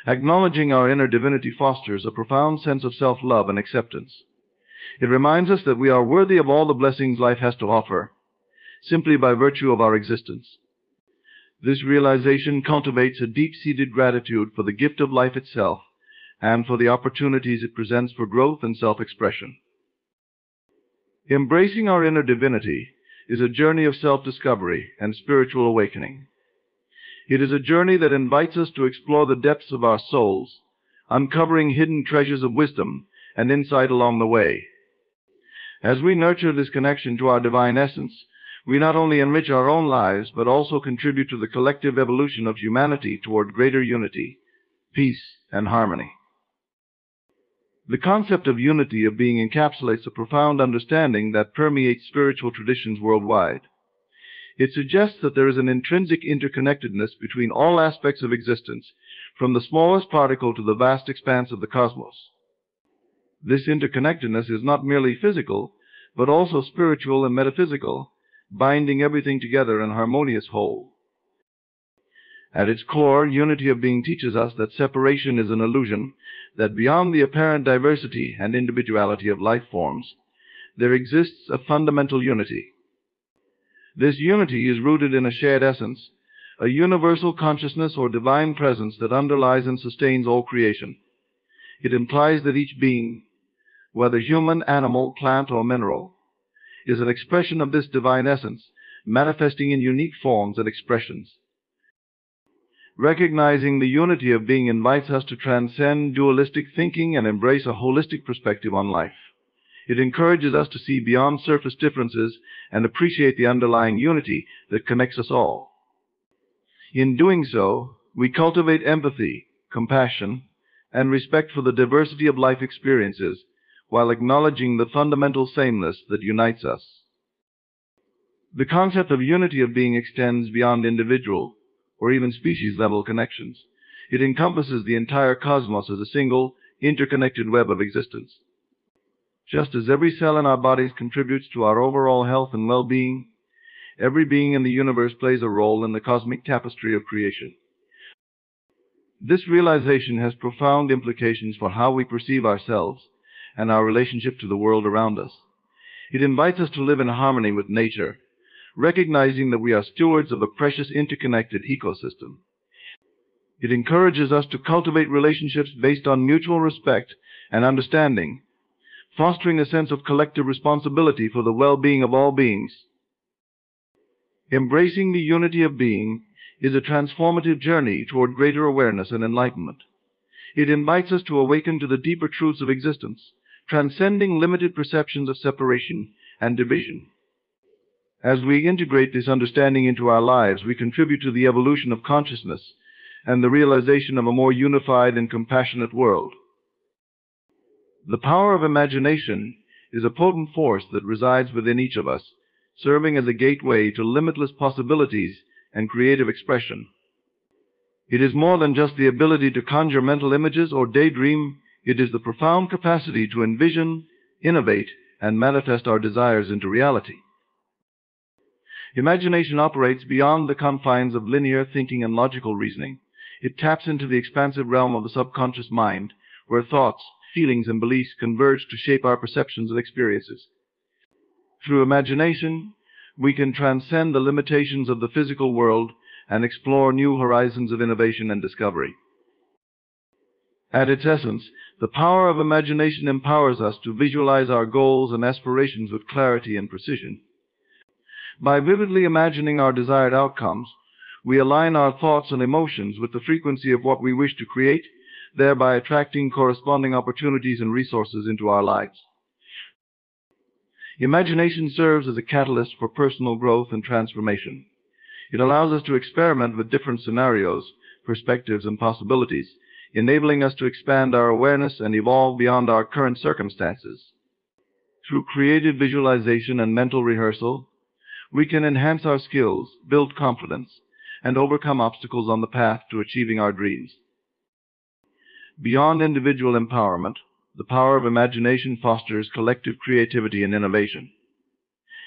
Acknowledging our inner divinity fosters a profound sense of self-love and acceptance. It reminds us that we are worthy of all the blessings life has to offer, simply by virtue of our existence. This realization cultivates a deep-seated gratitude for the gift of life itself and for the opportunities it presents for growth and self-expression. Embracing our inner divinity is a journey of self-discovery and spiritual awakening. It is a journey that invites us to explore the depths of our souls, uncovering hidden treasures of wisdom and insight along the way. As we nurture this connection to our divine essence, we not only enrich our own lives, but also contribute to the collective evolution of humanity toward greater unity, peace, and harmony. The concept of unity of being encapsulates a profound understanding that permeates spiritual traditions worldwide. It suggests that there is an intrinsic interconnectedness between all aspects of existence, from the smallest particle to the vast expanse of the cosmos. This interconnectedness is not merely physical, but also spiritual and metaphysical, binding everything together in a harmonious whole. At its core, unity of being teaches us that separation is an illusion, that beyond the apparent diversity and individuality of life forms, there exists a fundamental unity. This unity is rooted in a shared essence, a universal consciousness or divine presence that underlies and sustains all creation. It implies that each being, whether human, animal, plant, or mineral, is an expression of this divine essence, manifesting in unique forms and expressions. Recognizing the unity of being invites us to transcend dualistic thinking and embrace a holistic perspective on life. It encourages us to see beyond surface differences and appreciate the underlying unity that connects us all. In doing so, we cultivate empathy, compassion, and respect for the diversity of life experiences, while acknowledging the fundamental sameness that unites us. The concept of unity of being extends beyond individual or even species-level connections. It encompasses the entire cosmos as a single, interconnected web of existence. Just as every cell in our bodies contributes to our overall health and well-being, every being in the universe plays a role in the cosmic tapestry of creation. This realization has profound implications for how we perceive ourselves and our relationship to the world around us. It invites us to live in harmony with nature, recognizing that we are stewards of a precious interconnected ecosystem. It encourages us to cultivate relationships based on mutual respect and understanding, fostering a sense of collective responsibility for the well-being of all beings. Embracing the unity of being is a transformative journey toward greater awareness and enlightenment. It invites us to awaken to the deeper truths of existence, transcending limited perceptions of separation and division. As we integrate this understanding into our lives, we contribute to the evolution of consciousness and the realization of a more unified and compassionate world. The power of imagination is a potent force that resides within each of us, serving as a gateway to limitless possibilities and creative expression. It is more than just the ability to conjure mental images or daydream. It is the profound capacity to envision, innovate, and manifest our desires into reality. Imagination operates beyond the confines of linear thinking and logical reasoning. It taps into the expansive realm of the subconscious mind, where thoughts, feelings, and beliefs converge to shape our perceptions and experiences. Through imagination, we can transcend the limitations of the physical world and explore new horizons of innovation and discovery. At its essence, the power of imagination empowers us to visualize our goals and aspirations with clarity and precision. By vividly imagining our desired outcomes, we align our thoughts and emotions with the frequency of what we wish to create, thereby attracting corresponding opportunities and resources into our lives. Imagination serves as a catalyst for personal growth and transformation. It allows us to experiment with different scenarios, perspectives, and possibilities, enabling us to expand our awareness and evolve beyond our current circumstances. Through creative visualization and mental rehearsal, we can enhance our skills, build confidence, and overcome obstacles on the path to achieving our dreams. Beyond individual empowerment, the power of imagination fosters collective creativity and innovation.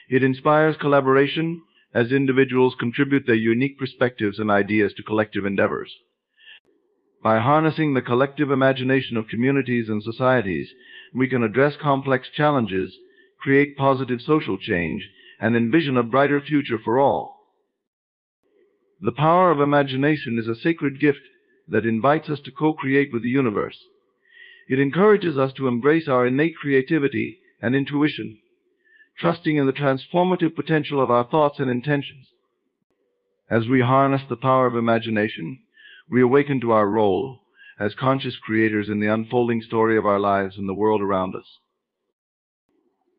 It inspires collaboration as individuals contribute their unique perspectives and ideas to collective endeavors. By harnessing the collective imagination of communities and societies, we can address complex challenges, create positive social change, and envision a brighter future for all. The power of imagination is a sacred gift that invites us to co-create with the universe. It encourages us to embrace our innate creativity and intuition, trusting in the transformative potential of our thoughts and intentions. As we harness the power of imagination, we awaken to our role as conscious creators in the unfolding story of our lives and the world around us.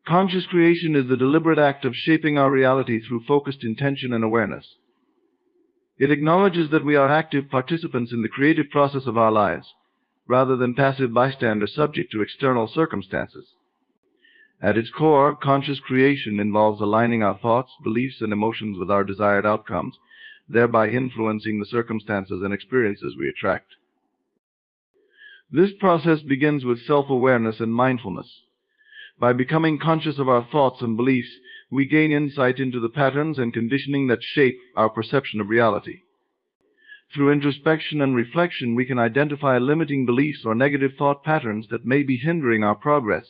Conscious creation is the deliberate act of shaping our reality through focused intention and awareness. It acknowledges that we are active participants in the creative process of our lives, rather than passive bystanders subject to external circumstances. At its core, conscious creation involves aligning our thoughts, beliefs, and emotions with our desired outcomes, thereby influencing the circumstances and experiences we attract. This process begins with self-awareness and mindfulness. By becoming conscious of our thoughts and beliefs, we gain insight into the patterns and conditioning that shape our perception of reality. Through introspection and reflection, we can identify limiting beliefs or negative thought patterns that may be hindering our progress.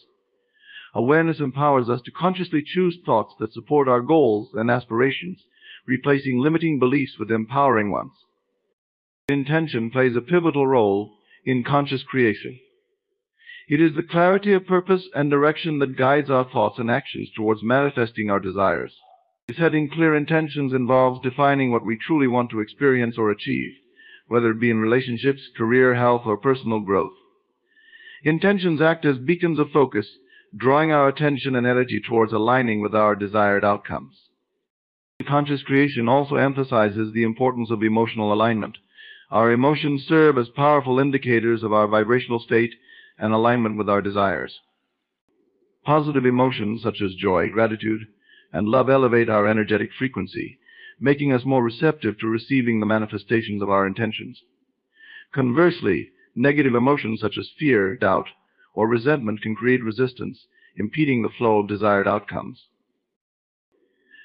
Awareness empowers us to consciously choose thoughts that support our goals and aspirations, replacing limiting beliefs with empowering ones. Intention plays a pivotal role in conscious creation. It is the clarity of purpose and direction that guides our thoughts and actions towards manifesting our desires. Setting clear intentions involves defining what we truly want to experience or achieve, whether it be in relationships, career, health, or personal growth. Intentions act as beacons of focus, drawing our attention and energy towards aligning with our desired outcomes. Conscious creation also emphasizes the importance of emotional alignment. Our emotions serve as powerful indicators of our vibrational state and alignment with our desires. Positive emotions such as joy, gratitude, and love elevate our energetic frequency, making us more receptive to receiving the manifestations of our intentions. Conversely, negative emotions such as fear, doubt, or resentment can create resistance, impeding the flow of desired outcomes.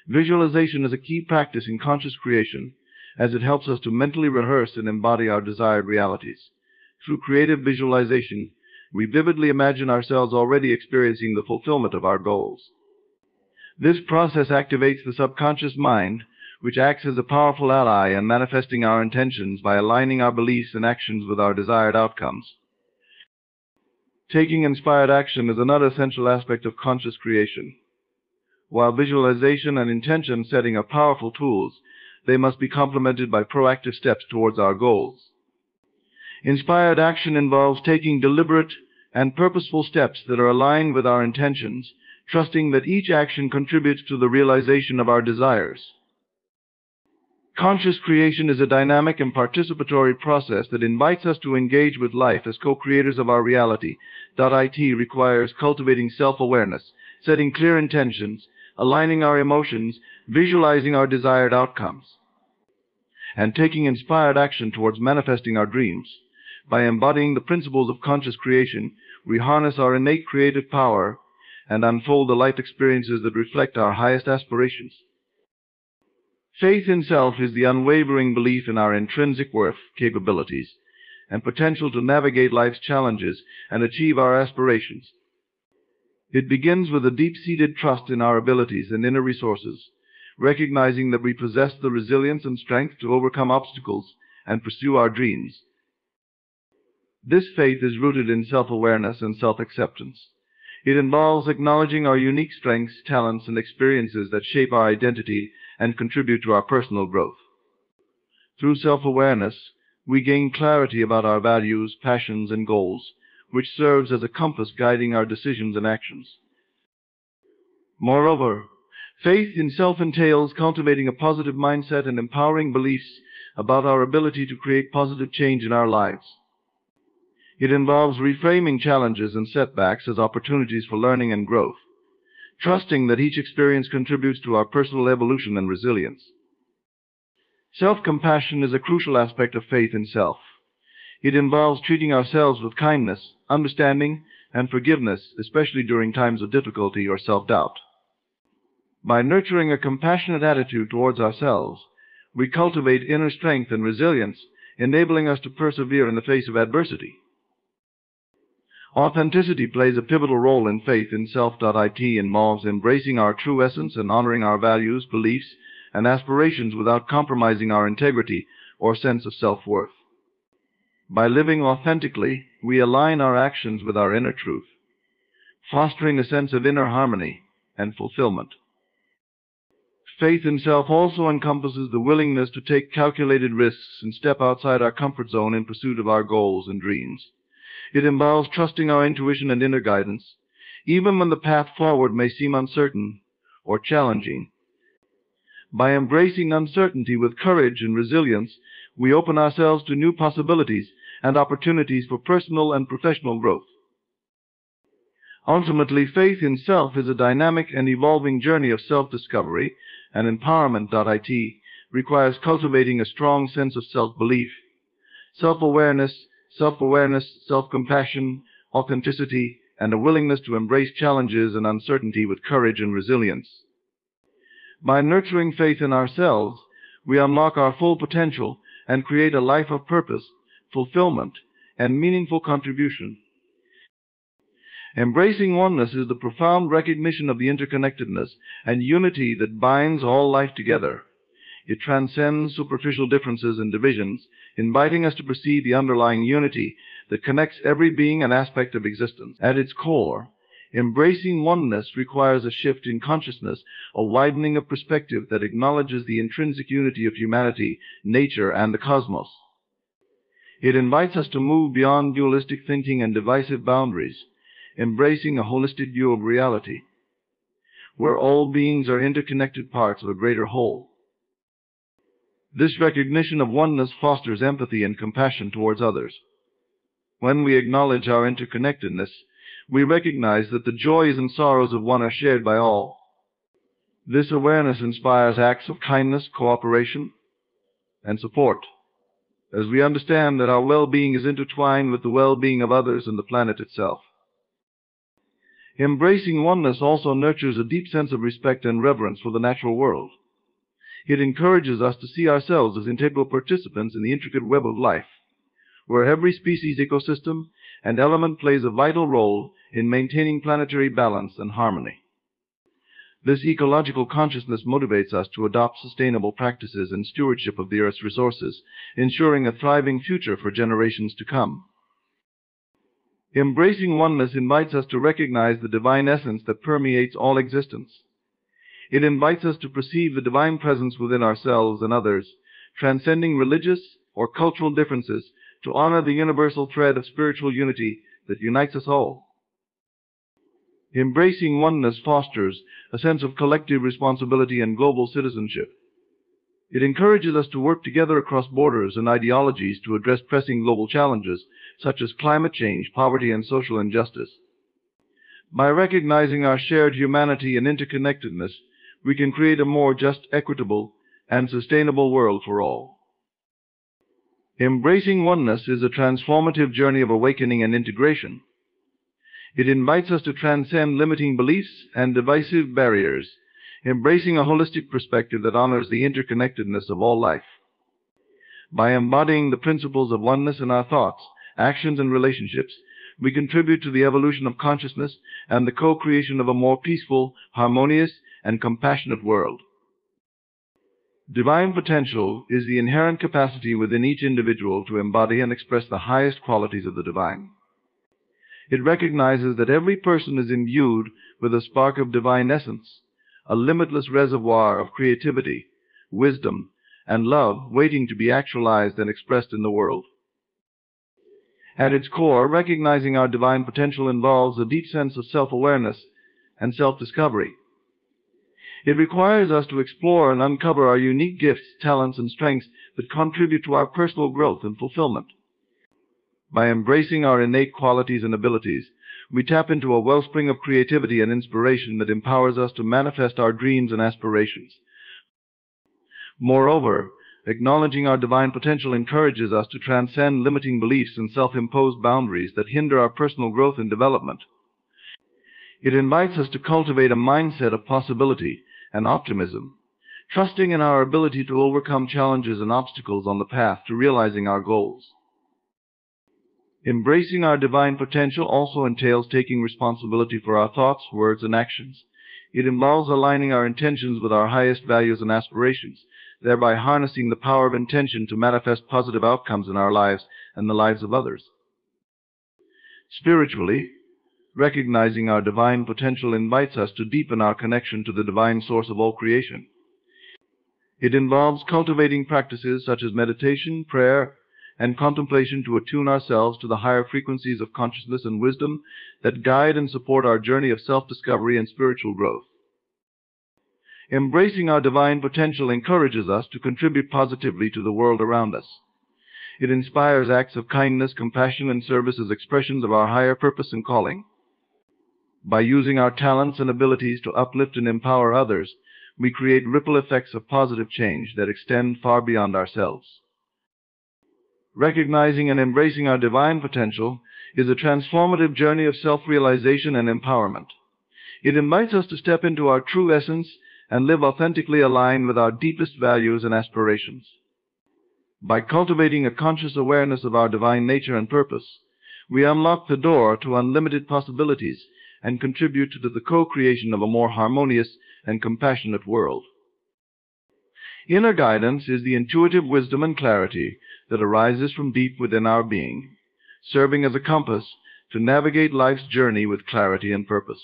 Visualization is a key practice in conscious creation, as it helps us to mentally rehearse and embody our desired realities. Through creative visualization, we vividly imagine ourselves already experiencing the fulfillment of our goals. This process activates the subconscious mind, which acts as a powerful ally in manifesting our intentions by aligning our beliefs and actions with our desired outcomes. Taking inspired action is another essential aspect of conscious creation. While visualization and intention setting are powerful tools, they must be complemented by proactive steps towards our goals. Inspired action involves taking deliberate and purposeful steps that are aligned with our intentions, trusting that each action contributes to the realization of our desires. Conscious creation is a dynamic and participatory process that invites us to engage with life as co-creators of our reality. IT requires cultivating self-awareness, setting clear intentions, aligning our emotions, visualizing our desired outcomes, and taking inspired action towards manifesting our dreams. By embodying the principles of conscious creation, we harness our innate creative power and unfold the life experiences that reflect our highest aspirations. Faith in self is the unwavering belief in our intrinsic worth, capabilities, and potential to navigate life's challenges and achieve our aspirations. It begins with a deep-seated trust in our abilities and inner resources, recognizing that we possess the resilience and strength to overcome obstacles and pursue our dreams. This faith is rooted in self-awareness and self-acceptance. It involves acknowledging our unique strengths, talents, and experiences that shape our identity and contribute to our personal growth. Through self-awareness, We gain clarity about our values, passions, and goals, which serves as a compass guiding our decisions and actions. Moreover, faith in self entails cultivating a positive mindset and empowering beliefs about our ability to create positive change in our lives. It involves reframing challenges and setbacks as opportunities for learning and growth, trusting that each experience contributes to our personal evolution and resilience. Self-compassion is a crucial aspect of faith in self. It involves treating ourselves with kindness, understanding, and forgiveness, especially during times of difficulty or self-doubt. By nurturing a compassionate attitude towards ourselves, we cultivate inner strength and resilience, enabling us to persevere in the face of adversity. Authenticity plays a pivotal role in faith in self.it involves embracing our true essence and honoring our values, beliefs, and aspirations without compromising our integrity or sense of self-worth. By living authentically, we align our actions with our inner truth, fostering a sense of inner harmony and fulfillment. Faith in self also encompasses the willingness to take calculated risks and step outside our comfort zone in pursuit of our goals and dreams. It involves trusting our intuition and inner guidance, even when the path forward may seem uncertain or challenging. By embracing uncertainty with courage and resilience, we open ourselves to new possibilities and opportunities for personal and professional growth. Ultimately, faith in self is a dynamic and evolving journey of self-discovery, and empowerment.it requires cultivating a strong sense of self-belief, self-awareness, self-compassion, authenticity, and a willingness to embrace challenges and uncertainty with courage and resilience. By nurturing faith in ourselves, we unlock our full potential and create a life of purpose, fulfillment, and meaningful contribution. Embracing oneness is the profound recognition of the interconnectedness and unity that binds all life together. It transcends superficial differences and divisions, inviting us to perceive the underlying unity that connects every being and aspect of existence. At its core, embracing oneness requires a shift in consciousness, a widening of perspective that acknowledges the intrinsic unity of humanity, nature, and the cosmos. It invites us to move beyond dualistic thinking and divisive boundaries, embracing a holistic view of reality, where all beings are interconnected parts of a greater whole. This recognition of oneness fosters empathy and compassion towards others. When we acknowledge our interconnectedness, we recognize that the joys and sorrows of one are shared by all. This awareness inspires acts of kindness, cooperation, and support, as we understand that our well-being is intertwined with the well-being of others and the planet itself. Embracing oneness also nurtures a deep sense of respect and reverence for the natural world. It encourages us to see ourselves as integral participants in the intricate web of life, where every species, ecosystem, and element plays a vital role in maintaining planetary balance and harmony. This ecological consciousness motivates us to adopt sustainable practices and stewardship of the Earth's resources, ensuring a thriving future for generations to come. Embracing oneness invites us to recognize the divine essence that permeates all existence. It invites us to perceive the divine presence within ourselves and others, transcending religious or cultural differences to honor the universal thread of spiritual unity that unites us all. Embracing oneness fosters a sense of collective responsibility and global citizenship. It encourages us to work together across borders and ideologies to address pressing global challenges such as climate change, poverty, and social injustice. By recognizing our shared humanity and interconnectedness, we can create a more just, equitable, and sustainable world for all. Embracing oneness is a transformative journey of awakening and integration. It invites us to transcend limiting beliefs and divisive barriers, embracing a holistic perspective that honors the interconnectedness of all life. By embodying the principles of oneness in our thoughts, actions, and relationships, we contribute to the evolution of consciousness and the co-creation of a more peaceful, harmonious, and compassionate world. Divine potential is the inherent capacity within each individual to embody and express the highest qualities of the divine. It recognizes that every person is imbued with a spark of divine essence, a limitless reservoir of creativity, wisdom, and love waiting to be actualized and expressed in the world. At its core, recognizing our divine potential involves a deep sense of self-awareness and self-discovery. It requires us to explore and uncover our unique gifts, talents, and strengths that contribute to our personal growth and fulfillment. By embracing our innate qualities and abilities, we tap into a wellspring of creativity and inspiration that empowers us to manifest our dreams and aspirations. Moreover, acknowledging our divine potential encourages us to transcend limiting beliefs and self-imposed boundaries that hinder our personal growth and development. It invites us to cultivate a mindset of possibility and optimism, trusting in our ability to overcome challenges and obstacles on the path to realizing our goals. Embracing our divine potential also entails taking responsibility for our thoughts, words, and actions. It involves aligning our intentions with our highest values and aspirations, thereby harnessing the power of intention to manifest positive outcomes in our lives and the lives of others. Spiritually, recognizing our divine potential invites us to deepen our connection to the divine source of all creation. It involves cultivating practices such as meditation, prayer, and contemplation to attune ourselves to the higher frequencies of consciousness and wisdom that guide and support our journey of self-discovery and spiritual growth. Embracing our divine potential encourages us to contribute positively to the world around us. It inspires acts of kindness, compassion, and service as expressions of our higher purpose and calling. By using our talents and abilities to uplift and empower others, we create ripple effects of positive change that extend far beyond ourselves. Recognizing and embracing our divine potential is a transformative journey of self-realization and empowerment. It invites us to step into our true essence and live authentically aligned with our deepest values and aspirations. By cultivating a conscious awareness of our divine nature and purpose, we unlock the door to unlimited possibilities and contribute to the co-creation of a more harmonious and compassionate world. Inner guidance is the intuitive wisdom and clarity that arises from deep within our being, serving as a compass to navigate life's journey with clarity and purpose.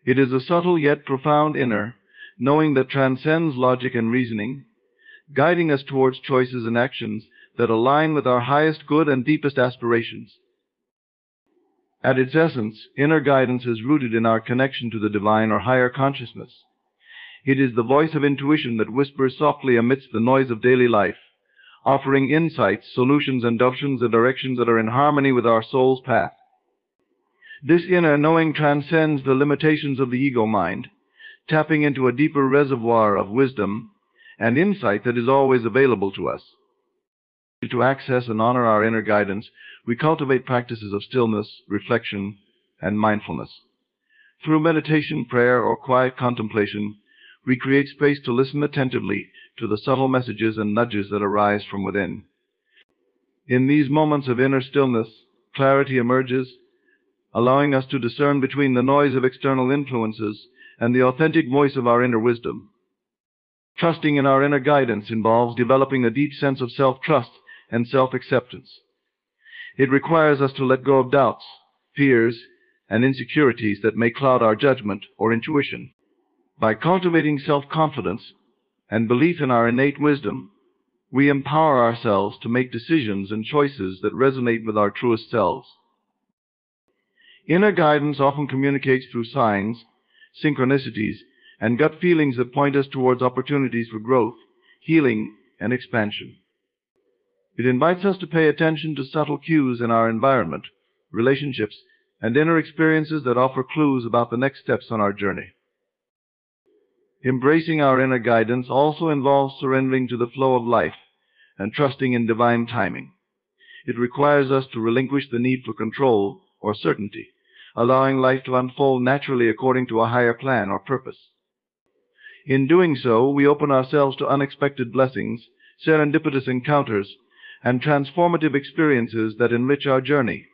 It is a subtle yet profound inner knowing that transcends logic and reasoning, guiding us towards choices and actions that align with our highest good and deepest aspirations. At its essence, inner guidance is rooted in our connection to the divine or higher consciousness. It is the voice of intuition that whispers softly amidst the noise of daily life, offering insights, solutions, and options and directions that are in harmony with our soul's path. This inner knowing transcends the limitations of the ego mind, tapping into a deeper reservoir of wisdom and insight that is always available to us. To access and honor our inner guidance, we cultivate practices of stillness, reflection, and mindfulness. Through meditation, prayer, or quiet contemplation, we create space to listen attentively to the subtle messages and nudges that arise from within. In these moments of inner stillness, clarity emerges, allowing us to discern between the noise of external influences and the authentic voice of our inner wisdom. Trusting in our inner guidance involves developing a deep sense of self-trust and self-acceptance. It requires us to let go of doubts, fears, and insecurities that may cloud our judgment or intuition. By cultivating self-confidence and belief in our innate wisdom, we empower ourselves to make decisions and choices that resonate with our truest selves. Inner guidance often communicates through signs, synchronicities, and gut feelings that point us towards opportunities for growth, healing, and expansion. It invites us to pay attention to subtle cues in our environment, relationships, and inner experiences that offer clues about the next steps on our journey. Embracing our inner guidance also involves surrendering to the flow of life and trusting in divine timing. It requires us to relinquish the need for control or certainty, allowing life to unfold naturally according to a higher plan or purpose. In doing so, we open ourselves to unexpected blessings, serendipitous encounters, and transformative experiences that enrich our journey.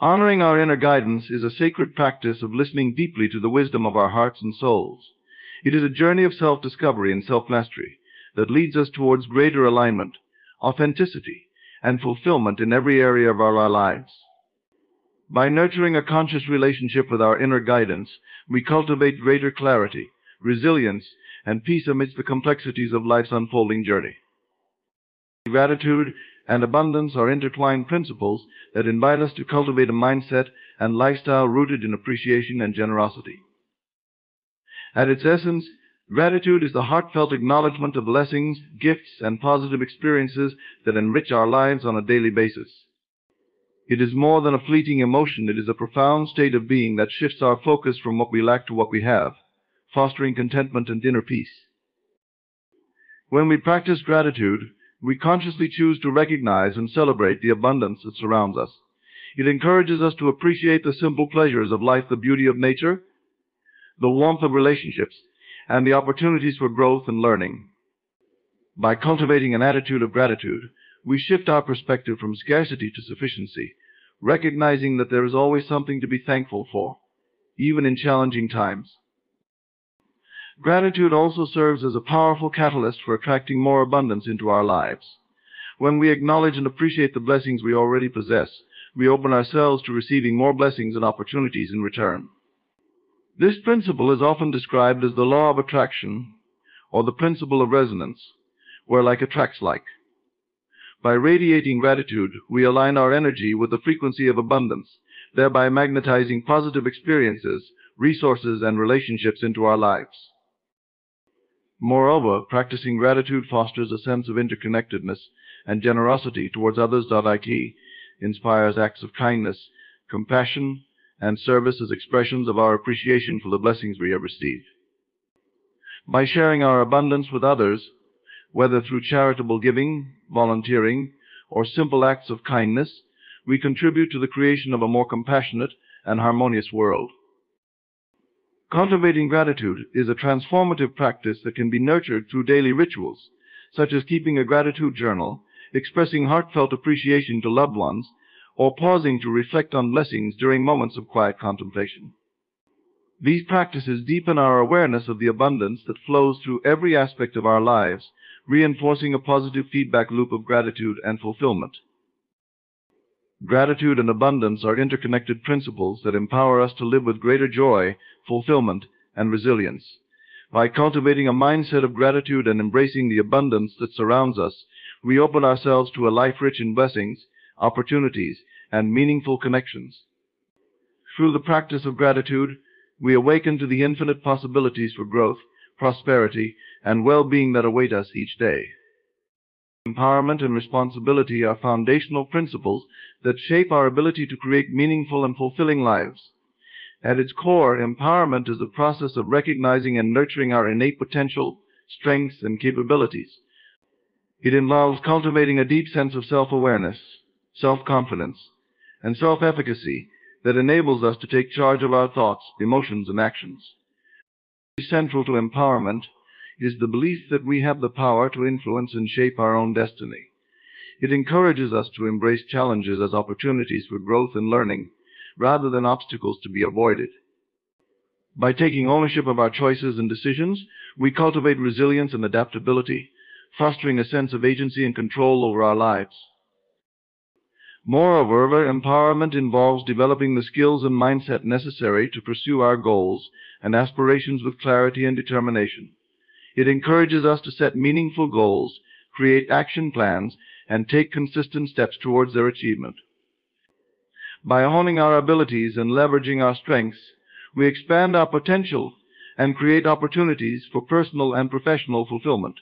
Honoring our inner guidance is a sacred practice of listening deeply to the wisdom of our hearts and souls. It is a journey of self-discovery and self-mastery that leads us towards greater alignment, authenticity, and fulfillment in every area of our lives. By nurturing a conscious relationship with our inner guidance, we cultivate greater clarity, resilience, and peace amidst the complexities of life's unfolding journey. Gratitude and abundance are intertwined principles that invite us to cultivate a mindset and lifestyle rooted in appreciation and generosity. At its essence, gratitude is the heartfelt acknowledgement of blessings, gifts, and positive experiences that enrich our lives on a daily basis. It is more than a fleeting emotion. It is a profound state of being that shifts our focus from what we lack to what we have, fostering contentment and inner peace. When we practice gratitude, we consciously choose to recognize and celebrate the abundance that surrounds us. It encourages us to appreciate the simple pleasures of life, the beauty of nature, the warmth of relationships, and the opportunities for growth and learning. By cultivating an attitude of gratitude, we shift our perspective from scarcity to sufficiency, recognizing that there is always something to be thankful for, even in challenging times. Gratitude also serves as a powerful catalyst for attracting more abundance into our lives. When we acknowledge and appreciate the blessings we already possess, we open ourselves to receiving more blessings and opportunities in return. This principle is often described as the law of attraction, or the principle of resonance, where like attracts like. By radiating gratitude, we align our energy with the frequency of abundance, thereby magnetizing positive experiences, resources, and relationships into our lives. Moreover, practicing gratitude fosters a sense of interconnectedness and generosity towards others. It inspires acts of kindness, compassion, and service as expressions of our appreciation for the blessings we have received. By sharing our abundance with others, whether through charitable giving, volunteering, or simple acts of kindness, we contribute to the creation of a more compassionate and harmonious world. Cultivating gratitude is a transformative practice that can be nurtured through daily rituals, such as keeping a gratitude journal, expressing heartfelt appreciation to loved ones, or pausing to reflect on blessings during moments of quiet contemplation. These practices deepen our awareness of the abundance that flows through every aspect of our lives, reinforcing a positive feedback loop of gratitude and fulfillment. Gratitude and abundance are interconnected principles that empower us to live with greater joy, fulfillment, and resilience. By cultivating a mindset of gratitude and embracing the abundance that surrounds us, we open ourselves to a life rich in blessings, opportunities, and meaningful connections. Through the practice of gratitude, we awaken to the infinite possibilities for growth, prosperity, and well-being that await us each day. Empowerment and responsibility are foundational principles that shape our ability to create meaningful and fulfilling lives. At its core, empowerment is the process of recognizing and nurturing our innate potential, strengths, and capabilities. It involves cultivating a deep sense of self-awareness, self-confidence, and self-efficacy that enables us to take charge of our thoughts, emotions, and actions. Central to empowerment is the belief that we have the power to influence and shape our own destiny. It encourages us to embrace challenges as opportunities for growth and learning, rather than obstacles to be avoided. By taking ownership of our choices and decisions, we cultivate resilience and adaptability, fostering a sense of agency and control over our lives. Moreover, empowerment involves developing the skills and mindset necessary to pursue our goals and aspirations with clarity and determination. It encourages us to set meaningful goals, create action plans, and take consistent steps towards their achievement. By honing our abilities and leveraging our strengths, we expand our potential and create opportunities for personal and professional fulfillment.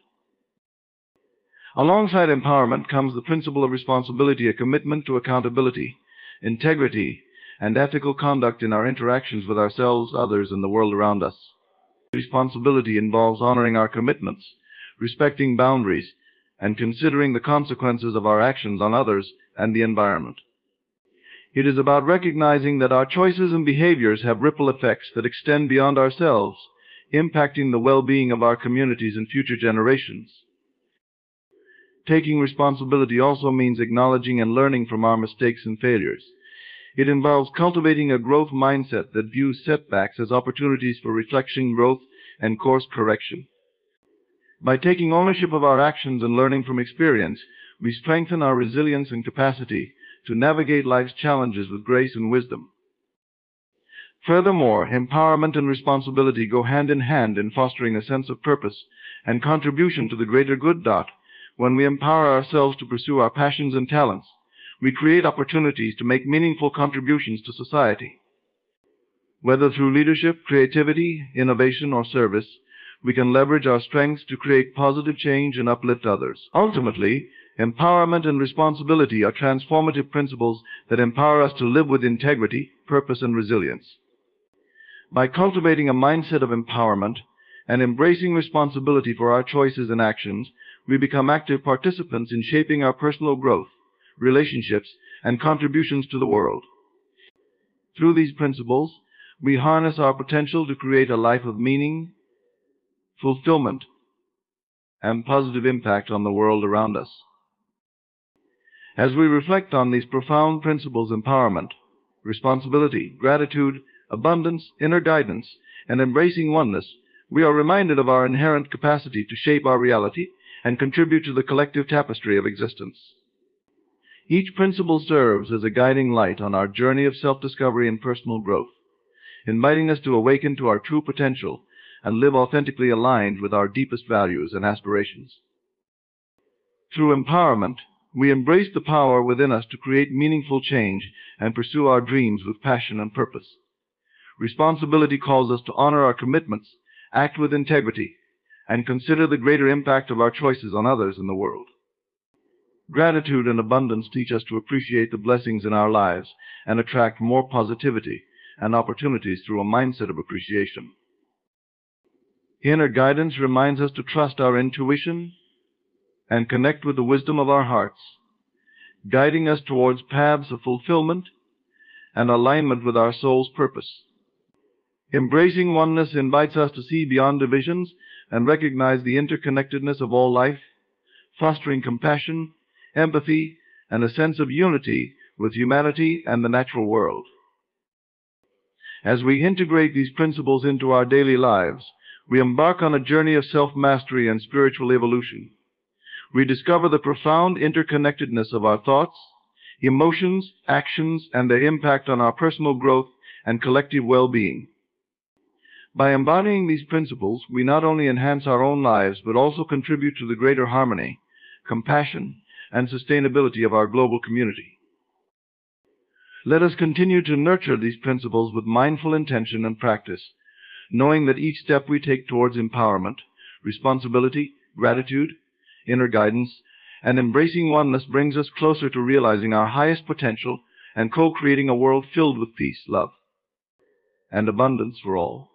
Alongside empowerment comes the principle of responsibility, a commitment to accountability, integrity, and ethical conduct in our interactions with ourselves, others, and the world around us. Responsibility involves honoring our commitments, respecting boundaries, and considering the consequences of our actions on others and the environment. It is about recognizing that our choices and behaviors have ripple effects that extend beyond ourselves, impacting the well-being of our communities and future generations. Taking responsibility also means acknowledging and learning from our mistakes and failures. It involves cultivating a growth mindset that views setbacks as opportunities for reflection, growth, and course correction. By taking ownership of our actions and learning from experience, we strengthen our resilience and capacity to navigate life's challenges with grace and wisdom. Furthermore, empowerment and responsibility go hand in hand in fostering a sense of purpose and contribution to the greater good. When we empower ourselves to pursue our passions and talents, we create opportunities to make meaningful contributions to society. Whether through leadership, creativity, innovation, or service, we can leverage our strengths to create positive change and uplift others. Ultimately, empowerment and responsibility are transformative principles that empower us to live with integrity, purpose, and resilience. By cultivating a mindset of empowerment and embracing responsibility for our choices and actions, we become active participants in shaping our personal growth, relationships, and contributions to the world. Through these principles, we harness our potential to create a life of meaning, fulfillment, and positive impact on the world around us. As we reflect on these profound principles: empowerment, responsibility, gratitude, abundance, inner guidance, and embracing oneness, we are reminded of our inherent capacity to shape our reality and contribute to the collective tapestry of existence. Each principle serves as a guiding light on our journey of self-discovery and personal growth, inviting us to awaken to our true potential and live authentically aligned with our deepest values and aspirations. Through empowerment, we embrace the power within us to create meaningful change and pursue our dreams with passion and purpose. Responsibility calls us to honor our commitments, act with integrity, and consider the greater impact of our choices on others in the world. Gratitude and abundance teach us to appreciate the blessings in our lives and attract more positivity and opportunities through a mindset of appreciation. Inner guidance reminds us to trust our intuition and connect with the wisdom of our hearts, guiding us towards paths of fulfillment and alignment with our soul's purpose. Embracing oneness invites us to see beyond divisions and recognize the interconnectedness of all life, fostering compassion, empathy, and a sense of unity with humanity and the natural world. As we integrate these principles into our daily lives, we embark on a journey of self-mastery and spiritual evolution. We discover the profound interconnectedness of our thoughts, emotions, actions, and their impact on our personal growth and collective well-being. By embodying these principles, we not only enhance our own lives, but also contribute to the greater harmony, compassion, and sustainability of our global community. Let us continue to nurture these principles with mindful intention and practice, knowing that each step we take towards empowerment, responsibility, gratitude, inner guidance, and embracing oneness brings us closer to realizing our highest potential and co-creating a world filled with peace, love, and abundance for all.